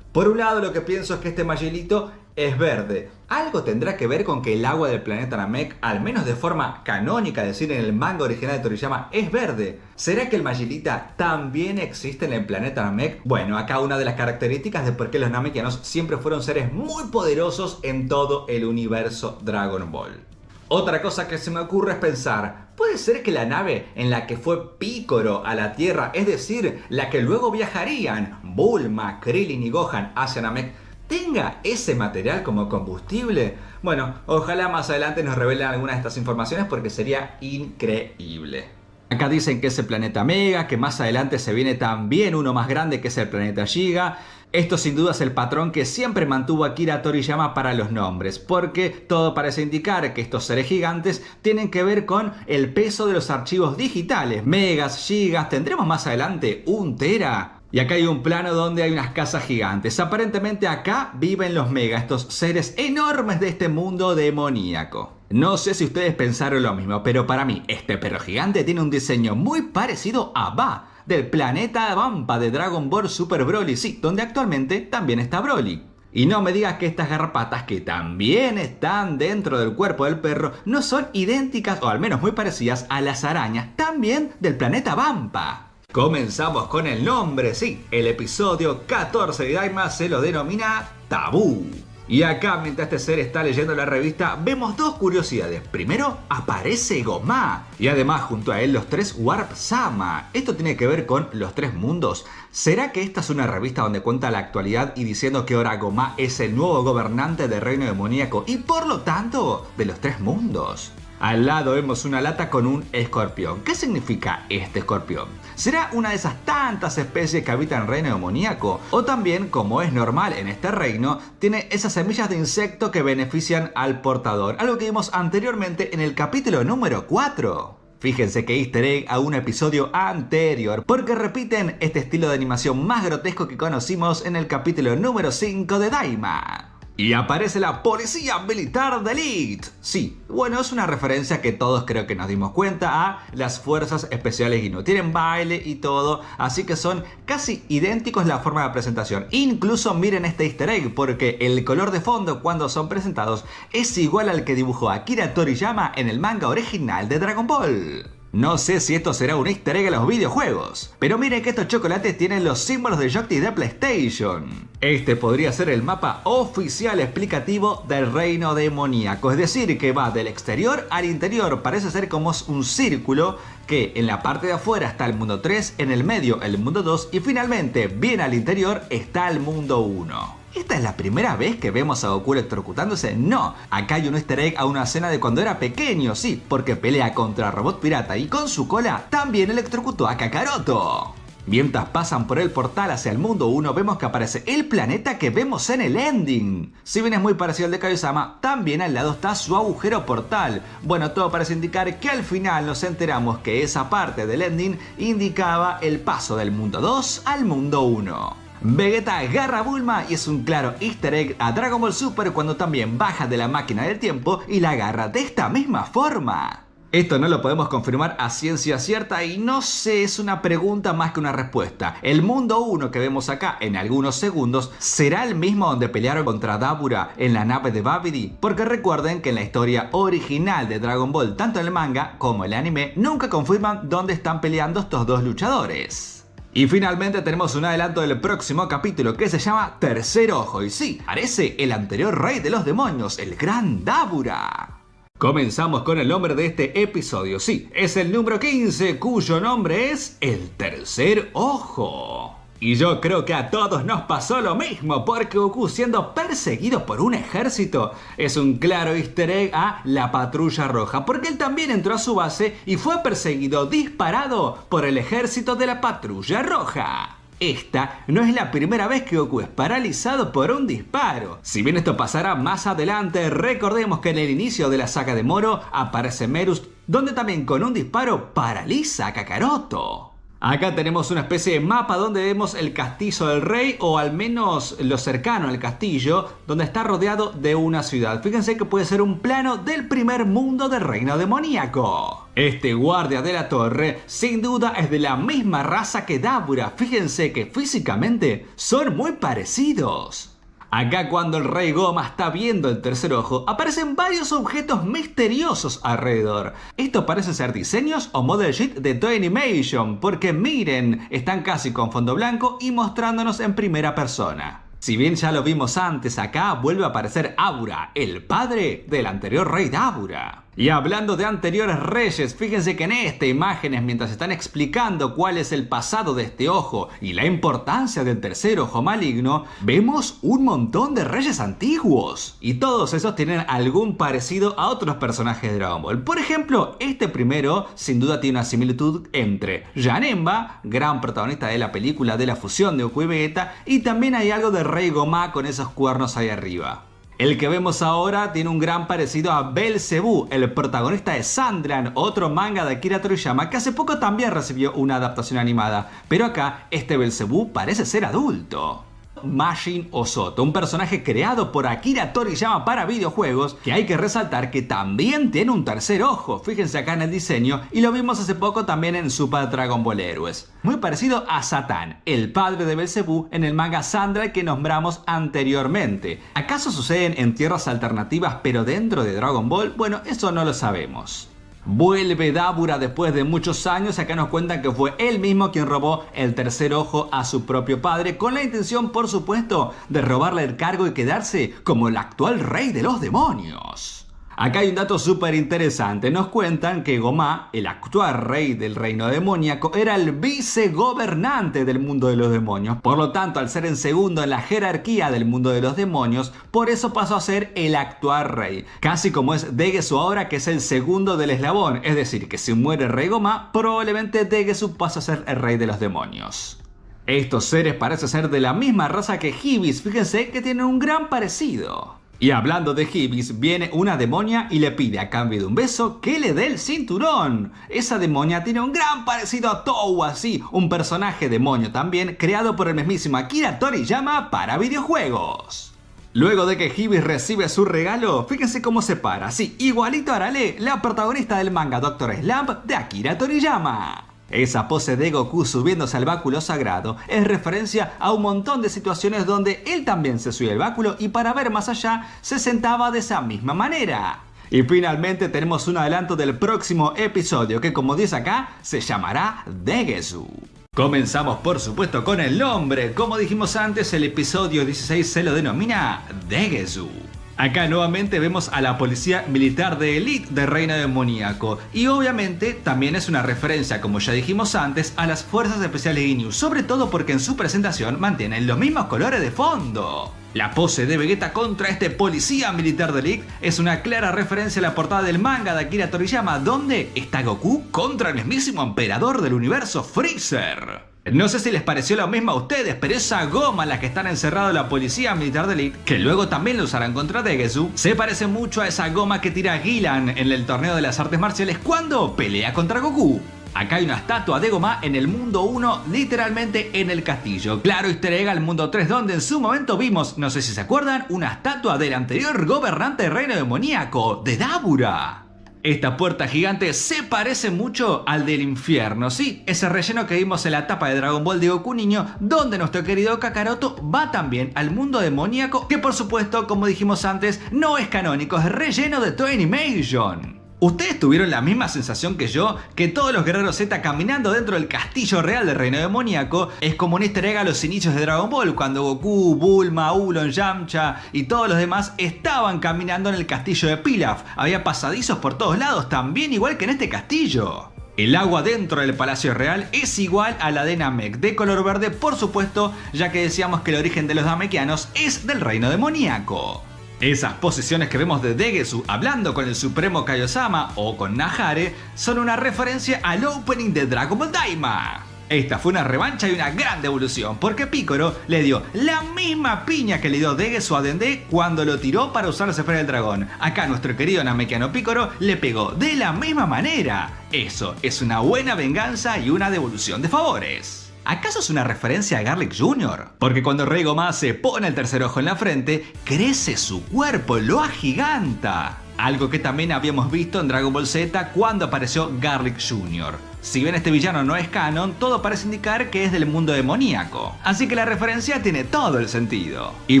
Speaker 1: Por un lado, lo que pienso es que este Magilito es verde. Algo tendrá que ver con que el agua del planeta Namek, al menos de forma canónica, es decir, en el manga original de Toriyama, es verde. ¿Será que el Majirita también existe en el planeta Namek? Bueno, acá una de las características de por qué los Namekianos siempre fueron seres muy poderosos en todo el universo Dragon Ball. Otra cosa que se me ocurre es pensar, ¿puede ser que la nave en la que fue Piccolo a la Tierra, es decir, la que luego viajarían Bulma, Krillin y Gohan hacia Namek, tenga ese material como combustible? Bueno, ojalá más adelante nos revelen algunas de estas informaciones porque sería increíble. Acá dicen que es el planeta Mega, que más adelante se viene también uno más grande que es el planeta Giga. Esto sin duda es el patrón que siempre mantuvo Akira Toriyama para los nombres, porque todo parece indicar que estos seres gigantes tienen que ver con el peso de los archivos digitales. Megas, gigas, tendremos más adelante 1 tera. Y acá hay un plano donde hay unas casas gigantes. Aparentemente acá viven los Mega, estos seres enormes de este mundo demoníaco. No sé si ustedes pensaron lo mismo, pero para mí este perro gigante tiene un diseño muy parecido a Ba, del planeta Vampa de Dragon Ball Super Broly, sí, donde actualmente también está Broly. Y no me digas que estas garrapatas, que también están dentro del cuerpo del perro, no son idénticas, o al menos muy parecidas, a las arañas, también del planeta Vampa. Comenzamos con el nombre, sí, el episodio 14 de Daima se lo denomina Tabú. Y acá, mientras este ser está leyendo la revista, vemos dos curiosidades. Primero, aparece Gomá. Y además, junto a él, los 3 Warp Sama. Esto tiene que ver con los 3 mundos. ¿Será que esta es una revista donde cuenta la actualidad y diciendo que ahora Gomá es el nuevo gobernante del reino demoníaco y por lo tanto, de los 3 mundos? Al lado vemos una lata con un escorpión. ¿Qué significa este escorpión? ¿Será una de esas tantas especies que habitan el reino demoníaco? O también, como es normal en este reino, tiene esas semillas de insecto que benefician al portador. Algo que vimos anteriormente en el capítulo número 4. Fíjense que easter egg a un episodio anterior, porque repiten este estilo de animación más grotesco que conocimos en el capítulo número 5 de Daima. Y aparece la Policía Militar de Elite. Sí, bueno, es una referencia que todos creo que nos dimos cuenta a las Fuerzas Especiales Ginyu. Tienen baile y todo, así que son casi idénticos la forma de presentación. Incluso miren este easter egg, porque el color de fondo cuando son presentados es igual al que dibujó Akira Toriyama en el manga original de Dragon Ball. No sé si esto será un easter egg a los videojuegos, pero miren que estos chocolates tienen los símbolos de joystick de PlayStation. Este podría ser el mapa oficial explicativo del reino demoníaco, es decir, que va del exterior al interior, parece ser como un círculo, que en la parte de afuera está el mundo 3, en el medio el mundo 2 y finalmente bien al interior está el mundo 1. ¿Esta es la primera vez que vemos a Goku electrocutándose? No, acá hay un easter egg a una escena de cuando era pequeño, sí, porque pelea contra Robot Pirata y con su cola también electrocutó a Kakaroto. Mientras pasan por el portal hacia el mundo 1 vemos que aparece el planeta que vemos en el ending. Si bien es muy parecido al de Kaiosama, también al lado está su agujero portal. Bueno, todo parece indicar que al final nos enteramos que esa parte del ending indicaba el paso del mundo 2 al mundo 1. Vegeta agarra a Bulma y es un claro easter egg a Dragon Ball Super cuando también baja de la máquina del tiempo y la agarra de esta misma forma. Esto no lo podemos confirmar a ciencia cierta y no sé, es una pregunta más que una respuesta. El mundo 1 que vemos acá en algunos segundos, ¿será el mismo donde pelearon contra Dabura en la nave de Babidi? Porque recuerden que en la historia original de Dragon Ball, tanto en el manga como en el anime, nunca confirman dónde están peleando estos dos luchadores. Y finalmente tenemos un adelanto del próximo capítulo que se llama Tercer Ojo. Y sí, parece el anterior rey de los demonios, el gran Dabura. Comenzamos con el nombre de este episodio. Sí, es el número 15, cuyo nombre es El Tercer Ojo. Y yo creo que a todos nos pasó lo mismo, porque Goku, siendo perseguido por un ejército, es un claro easter egg a la Patrulla Roja, porque él también entró a su base y fue perseguido, disparado por el ejército de la Patrulla Roja. Esta no es la primera vez que Goku es paralizado por un disparo. Si bien esto pasará más adelante, recordemos que en el inicio de la saga de Moro aparece Merus, donde también con un disparo paraliza a Kakaroto. Acá tenemos una especie de mapa donde vemos el castillo del rey, o al menos lo cercano al castillo, donde está rodeado de una ciudad. Fíjense que puede ser un plano del primer mundo del reino demoníaco. Este guardia de la torre sin duda es de la misma raza que Dabura. Fíjense que físicamente son muy parecidos. Acá cuando el Rey Goma está viendo el tercer ojo, aparecen varios objetos misteriosos alrededor. Esto parece ser diseños o model sheet de Toei Animation, porque miren, están casi con fondo blanco y mostrándonos en primera persona. Si bien ya lo vimos antes, acá vuelve a aparecer Aura, el padre del anterior rey Dabura. Y hablando de anteriores reyes, fíjense que en esta imágenes, mientras están explicando cuál es el pasado de este ojo y la importancia del tercer ojo maligno, vemos un montón de reyes antiguos. Y todos esos tienen algún parecido a otros personajes de Dragon Ball. Por ejemplo, este primero sin duda tiene una similitud entre Janemba, gran protagonista de la película de la fusión de Goku y Vegeta, y también hay algo de Rey Goma con esos cuernos ahí arriba. El que vemos ahora tiene un gran parecido a Belzebú, el protagonista de Sandland, otro manga de Akira Toriyama que hace poco también recibió una adaptación animada, pero acá este Belzebú parece ser adulto. Majin Osoto, un personaje creado por Akira Toriyama para videojuegos, que hay que resaltar que también tiene un tercer ojo, fíjense acá en el diseño, y lo vimos hace poco también en Super Dragon Ball Heroes. Muy parecido a Satán, el padre de Belzebú en el manga Sandra que nombramos anteriormente. ¿Acaso suceden en tierras alternativas pero dentro de Dragon Ball? Bueno, eso no lo sabemos. Vuelve Dabura después de muchos años y acá nos cuentan que fue él mismo quien robó el tercer ojo a su propio padre, con la intención, por supuesto, de robarle el cargo y quedarse como el actual rey de los demonios. Acá hay un dato súper interesante. Nos cuentan que Goma, el actual rey del reino demoníaco, era el vicegobernante del mundo de los demonios. Por lo tanto, al ser en segundo en la jerarquía del mundo de los demonios, por eso pasó a ser el actual rey. Casi como es Degesu ahora, que es el segundo del eslabón. Es decir, que si muere el rey Goma, probablemente Degesu pasa a ser el rey de los demonios. Estos seres parecen ser de la misma raza que Hibis. Fíjense que tienen un gran parecido. Y hablando de Hibis, viene una demonia y le pide a cambio de un beso que le dé el cinturón. Esa demonia tiene un gran parecido a Tou, así, un personaje demonio también creado por el mismísimo Akira Toriyama para videojuegos. Luego de que Hibis recibe su regalo, fíjense cómo se para, así, igualito a Arale, la protagonista del manga Dr. Slump de Akira Toriyama. Esa pose de Goku subiéndose al báculo sagrado es referencia a un montón de situaciones donde él también se subía al báculo y para ver más allá se sentaba de esa misma manera. Y finalmente tenemos un adelanto del próximo episodio que, como dice acá, se llamará Degesu. Comenzamos por supuesto con el nombre. Como dijimos antes, el episodio 16 se lo denomina Degesu. Acá nuevamente vemos a la policía militar de élite del reino demoníaco y obviamente también es una referencia, como ya dijimos antes, a las fuerzas especiales Ginyu, sobre todo porque en su presentación mantienen los mismos colores de fondo. La pose de Vegeta contra este policía militar de élite es una clara referencia a la portada del manga de Akira Toriyama, donde está Goku contra el mismísimo emperador del universo Freezer. No sé si les pareció lo mismo a ustedes, pero esa goma en la que están encerrados la policía militar de élite, que luego también lo usarán contra Degesu, se parece mucho a esa goma que tira Gilan en el torneo de las artes marciales cuando pelea contra Goku. Acá hay una estatua de Goma en el mundo 1, literalmente en el castillo. Claro easter egg al mundo 3, donde en su momento vimos, no sé si se acuerdan, una estatua del anterior gobernante del reino demoníaco, de Dabura. Esta puerta gigante se parece mucho al del infierno, sí, ese relleno que vimos en la tapa de Dragon Ball de Goku niño, donde nuestro querido Kakaroto va también al mundo demoníaco, que por supuesto, como dijimos antes, no es canónico, es relleno de Toei Animation. ¿Ustedes tuvieron la misma sensación que yo? Que todos los guerreros Z caminando dentro del castillo real del reino demoníaco es como un easter egg a los inicios de Dragon Ball, cuando Goku, Bulma, Ulon, Yamcha y todos los demás estaban caminando en el castillo de Pilaf. Había pasadizos por todos lados, también igual que en este castillo. El agua dentro del Palacio Real es igual a la de Namek, de color verde por supuesto, ya que decíamos que el origen de los Namekianos es del reino demoníaco. Esas posiciones que vemos de Degesu hablando con el Supremo Kaiosama o con Nahare son una referencia al opening de Dragon Ball Daima. Esta fue una revancha y una gran devolución, porque Piccolo le dio la misma piña que le dio Degesu a Dende cuando lo tiró para usar la esfera del dragón. Acá nuestro querido Namekiano Piccolo le pegó de la misma manera. Eso es una buena venganza y una devolución de favores. ¿Acaso es una referencia a Garlic Jr.? Porque cuando Rey Goma se pone el tercer ojo en la frente, crece su cuerpo, lo agiganta. Algo que también habíamos visto en Dragon Ball Z cuando apareció Garlic Jr. Si bien este villano no es canon, todo parece indicar que es del mundo demoníaco, así que la referencia tiene todo el sentido. Y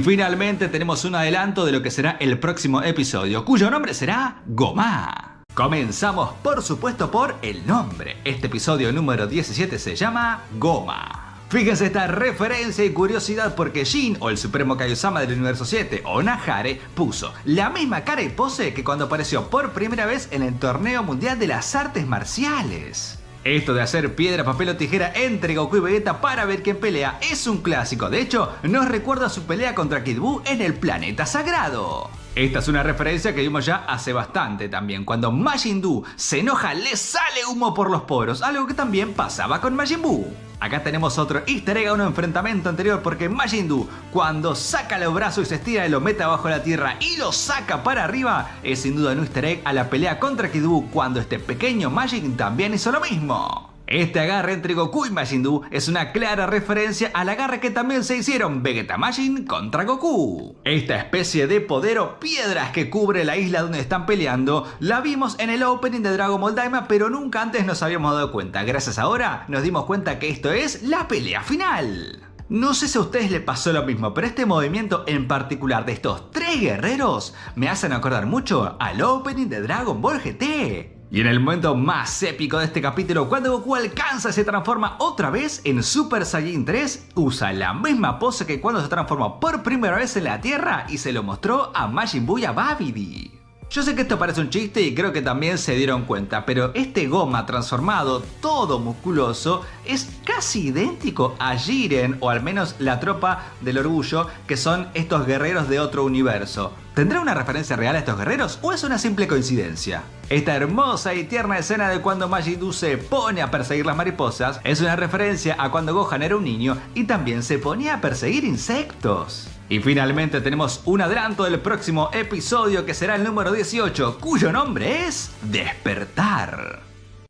Speaker 1: finalmente tenemos un adelanto de lo que será el próximo episodio, cuyo nombre será Gomá. Comenzamos por supuesto por el nombre. Este episodio número 17 se llama Goma. Fíjense esta referencia y curiosidad porque Jin, o el Supremo Kaiosama del Universo 7, o Nahare, puso la misma cara y pose que cuando apareció por primera vez en el Torneo Mundial de las Artes Marciales. Esto de hacer piedra, papel o tijera entre Goku y Vegeta para ver quién pelea es un clásico. De hecho, nos recuerda su pelea contra Kid Buu en el Planeta Sagrado. Esta es una referencia que vimos ya hace bastante también. Cuando Majin Buu se enoja, le sale humo por los poros, algo que también pasaba con Majin Buu. Acá tenemos otro easter egg a un enfrentamiento anterior porque Majin Buu, cuando saca los brazos y se estira y lo mete abajo de la tierra y lo saca para arriba, es sin duda un easter egg a la pelea contra Kid Buu cuando este pequeño Majin también hizo lo mismo. Este agarre entre Goku y Majin Buu es una clara referencia al agarre que también se hicieron Vegeta Majin contra Goku. Esta especie de poder o piedras que cubre la isla donde están peleando la vimos en el opening de Dragon Ball Daima, pero nunca antes nos habíamos dado cuenta. Gracias ahora nos dimos cuenta que esto es la pelea final. No sé si a ustedes les pasó lo mismo, pero este movimiento en particular de estos tres guerreros me hacen acordar mucho al opening de Dragon Ball GT. Y en el momento más épico de este capítulo, cuando Goku alcanza y se transforma otra vez en Super Saiyan 3, usa la misma pose que cuando se transformó por primera vez en la Tierra y se lo mostró a Majin Buu y a Babidi. Yo sé que esto parece un chiste y creo que también se dieron cuenta, pero este Goma transformado, todo musculoso, es casi idéntico a Jiren, o al menos la tropa del orgullo, que son estos guerreros de otro universo. ¿Tendrá una referencia real a estos guerreros o es una simple coincidencia? Esta hermosa y tierna escena de cuando Majin Buu se pone a perseguir las mariposas es una referencia a cuando Gohan era un niño y también se ponía a perseguir insectos. Y finalmente tenemos un adelanto del próximo episodio que será el número 18, cuyo nombre es Despertar.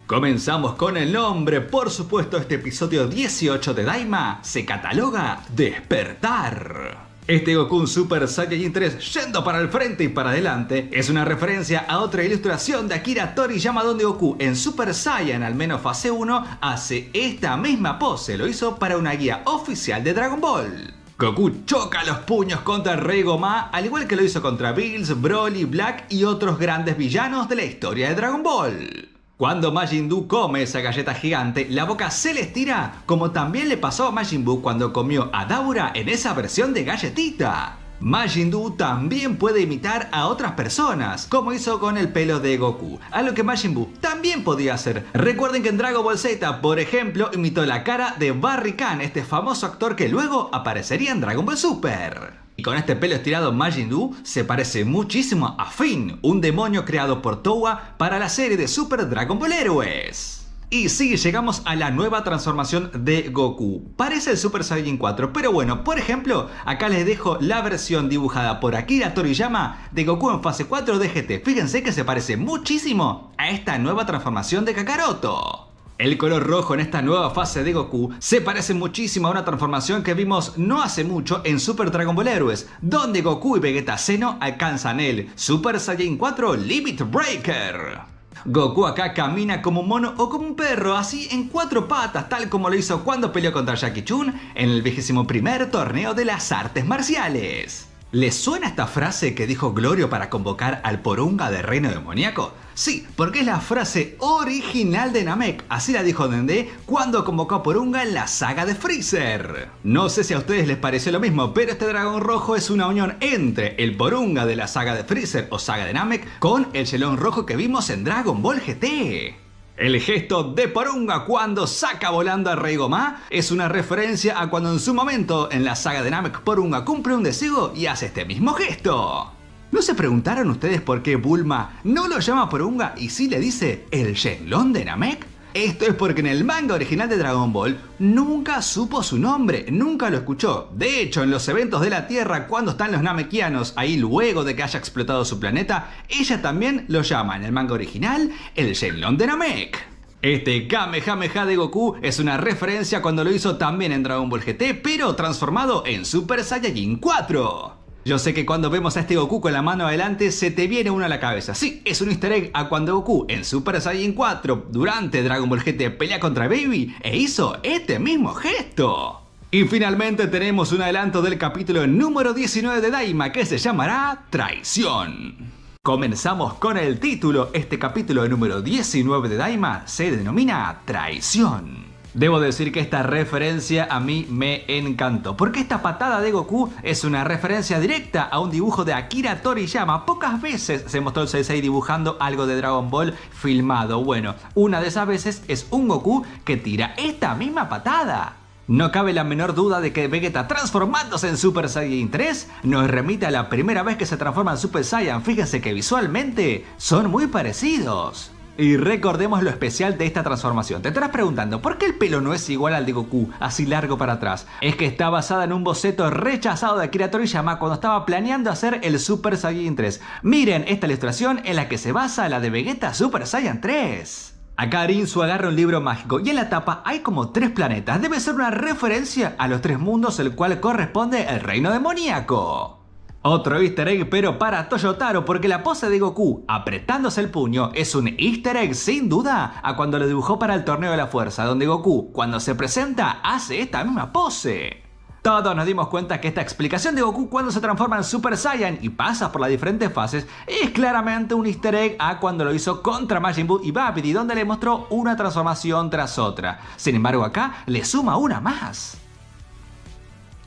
Speaker 1: Comenzamos con el nombre, por supuesto este episodio 18 de Daima se cataloga Despertar. Este Goku Super Saiyajin 3 yendo para el frente y para adelante es una referencia a otra ilustración de Akira Toriyama donde Goku en Super Saiyan, al menos fase 1, hace esta misma pose, lo hizo para una guía oficial de Dragon Ball. Goku choca los puños contra el Rey Goma, al igual que lo hizo contra Bills, Broly, Black y otros grandes villanos de la historia de Dragon Ball. Cuando Majin Buu come esa galleta gigante, la boca se le estira, como también le pasó a Majin Buu cuando comió a Daura en esa versión de galletita. Majin Buu también puede imitar a otras personas, como hizo con el pelo de Goku, algo que Majin Buu también podía hacer. Recuerden que en Dragon Ball Z, por ejemplo, imitó la cara de Barry Khan, este famoso actor que luego aparecería en Dragon Ball Super. Y con este pelo estirado Majin Buu se parece muchísimo a Finn, un demonio creado por Towa para la serie de Super Dragon Ball Heroes. Y sí, llegamos a la nueva transformación de Goku. Parece el Super Saiyan 4, pero bueno, por ejemplo, acá les dejo la versión dibujada por Akira Toriyama de Goku en fase 4 de GT. Fíjense que se parece muchísimo a esta nueva transformación de Kakaroto. El color rojo en esta nueva fase de Goku se parece muchísimo a una transformación que vimos no hace mucho en Super Dragon Ball Heroes, donde Goku y Vegeta Zeno alcanzan el Super Saiyan 4 Limit Breaker. Goku acá camina como un mono o como un perro, así en 4 patas, tal como lo hizo cuando peleó contra Jackie Chun en el 21º torneo de las artes marciales. ¿Les suena esta frase que dijo Glorio para convocar al Porunga del Reino Demoníaco? Sí, porque es la frase original de Namek, así la dijo Dende cuando convocó a Porunga en la saga de Freezer. No sé si a ustedes les pareció lo mismo, pero este dragón rojo es una unión entre el Porunga de la saga de Freezer o saga de Namek con el Shenlong rojo que vimos en Dragon Ball GT. El gesto de Porunga cuando saca volando a Rey Goma es una referencia a cuando en su momento en la saga de Namek Porunga cumple un deseo y hace este mismo gesto. ¿No se preguntaron ustedes por qué Bulma no lo llama Porunga y sí le dice el Shenlong de Namek? Esto es porque en el manga original de Dragon Ball nunca supo su nombre, nunca lo escuchó. De hecho, en los eventos de la Tierra, cuando están los Namekianos ahí luego de que haya explotado su planeta, ella también lo llama en el manga original el Shenlong de Namek. Este Kamehameha de Goku es una referencia cuando lo hizo también en Dragon Ball GT, pero transformado en Super Saiyajin 4. Yo sé que cuando vemos a este Goku con la mano adelante se te viene uno a la cabeza. Sí, es un easter egg a cuando Goku en Super Saiyan 4 durante Dragon Ball GT pelea contra Baby e hizo este mismo gesto. Y finalmente tenemos un adelanto del capítulo número 19 de Daima que se llamará Traición. Comenzamos con el título. Este capítulo número 19 de Daima se denomina Traición. Debo decir que esta referencia a mí me encantó, porque esta patada de Goku es una referencia directa a un dibujo de Akira Toriyama. Pocas veces se mostró el Sensei dibujando algo de Dragon Ball filmado. Bueno, una de esas veces es un Goku que tira esta misma patada. No cabe la menor duda de que Vegeta transformándose en Super Saiyan 3 nos remite a la primera vez que se transforma en Super Saiyan. Fíjense que visualmente son muy parecidos. Y recordemos lo especial de esta transformación. Te estarás preguntando, ¿por qué el pelo no es igual al de Goku, así largo para atrás? Es que está basada en un boceto rechazado de Akira Toriyama cuando estaba planeando hacer el Super Saiyan 3. Miren esta ilustración en la que se basa la de Vegeta Super Saiyan 3. Acá Rinsu agarra un libro mágico y en la tapa hay como 3 planetas. Debe ser una referencia a los 3 mundos el cual corresponde el reino demoníaco. Otro easter egg pero para Toyotaro, porque la pose de Goku apretándose el puño es un easter egg sin duda a cuando lo dibujó para el torneo de la fuerza, donde Goku cuando se presenta hace esta misma pose. Todos nos dimos cuenta que esta explicación de Goku cuando se transforma en Super Saiyan y pasa por las diferentes fases es claramente un easter egg a cuando lo hizo contra Majin Buu y Babidi, donde le mostró una transformación tras otra. Sin embargo acá le suma una más.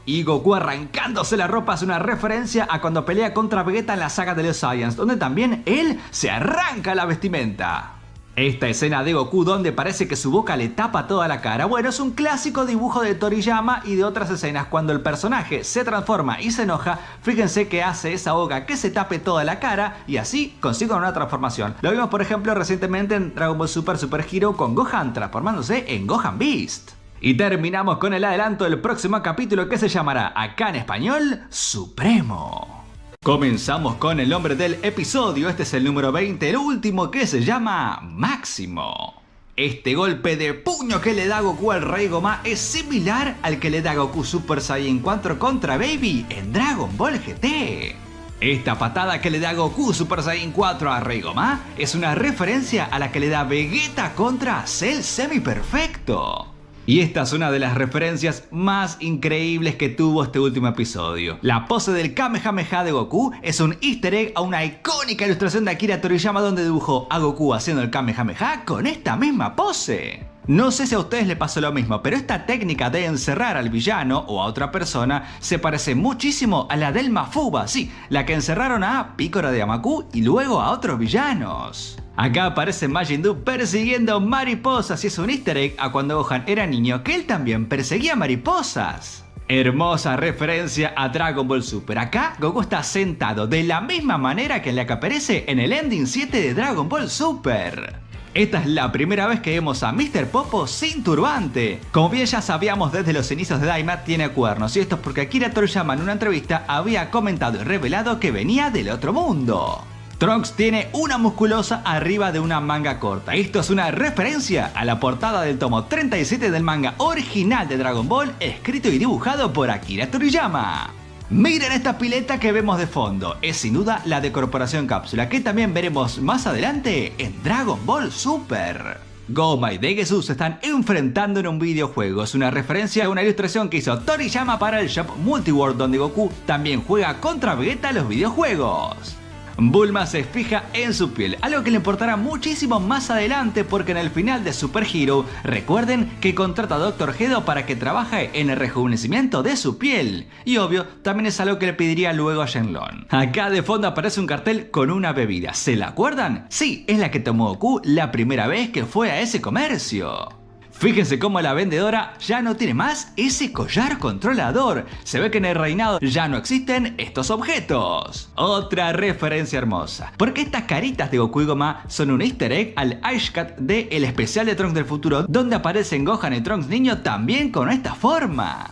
Speaker 1: Y Goku arrancándose la ropa es una referencia a cuando pelea contra Vegeta en la saga de los Saiyans, donde también él se arranca la vestimenta. Esta escena de Goku donde parece que su boca le tapa toda la cara, bueno, es un clásico dibujo de Toriyama y de otras escenas cuando el personaje se transforma y se enoja. Fíjense que hace esa boca que se tape toda la cara y así consigue una transformación. Lo vimos por ejemplo recientemente en Dragon Ball Super Super Hero con Gohan transformándose en Gohan Beast. Y terminamos con el adelanto del próximo capítulo que se llamará, acá en español, Supremo. Comenzamos con el nombre del episodio, este es el número 20, el último, que se llama Máximo. Este golpe de puño que le da Goku al Rey Goma es similar al que le da Goku Super Saiyan 4 contra Baby en Dragon Ball GT. Esta patada que le da Goku Super Saiyan 4 a Rey Goma es una referencia a la que le da Vegeta contra Cell Semiperfecto. Y esta es una de las referencias más increíbles que tuvo este último episodio. La pose del Kamehameha de Goku es un easter egg a una icónica ilustración de Akira Toriyama donde dibujó a Goku haciendo el Kamehameha con esta misma pose. No sé si a ustedes les pasó lo mismo, pero esta técnica de encerrar al villano o a otra persona se parece muchísimo a la del Mafuba, sí, la que encerraron a Picoro de Yamaku y luego a otros villanos. Acá aparece Majin Buu persiguiendo mariposas y es un easter egg a cuando Gohan era niño que él también perseguía mariposas. Hermosa referencia a Dragon Ball Super. Acá Goku está sentado de la misma manera que en la que aparece en el Ending 7 de Dragon Ball Super. Esta es la primera vez que vemos a Mr. Popo sin turbante. Como bien ya sabíamos desde los inicios de Daima, tiene cuernos. Y esto es porque Akira Toriyama en una entrevista había comentado y revelado que venía del otro mundo. Trunks tiene una musculosa arriba de una manga corta. Esto es una referencia a la portada del tomo 37 del manga original de Dragon Ball, escrito y dibujado por Akira Toriyama. Miren esta pileta que vemos de fondo, es sin duda la de Corporación Cápsula, que también veremos más adelante en Dragon Ball Super. Goma y Degesu se están enfrentando en un videojuego, es una referencia a una ilustración que hizo Toriyama para el Shop Multiworld, donde Goku también juega contra Vegeta en los videojuegos. Bulma se fija en su piel, algo que le importará muchísimo más adelante porque en el final de Super Hero recuerden que contrata a Dr. Gedo para que trabaje en el rejuvenecimiento de su piel. Y obvio, también es algo que le pediría luego a Shenlong. Acá de fondo aparece un cartel con una bebida, ¿se la acuerdan? Sí, es la que tomó Goku la primera vez que fue a ese comercio. Fíjense cómo la vendedora ya no tiene más ese collar controlador. Se ve que en el reinado ya no existen estos objetos. Otra referencia hermosa. Porque estas caritas de Goku y Goma son un easter egg al Ice Cat de El especial de Trunks del futuro, donde aparecen Gohan y Trunks niño también con esta forma.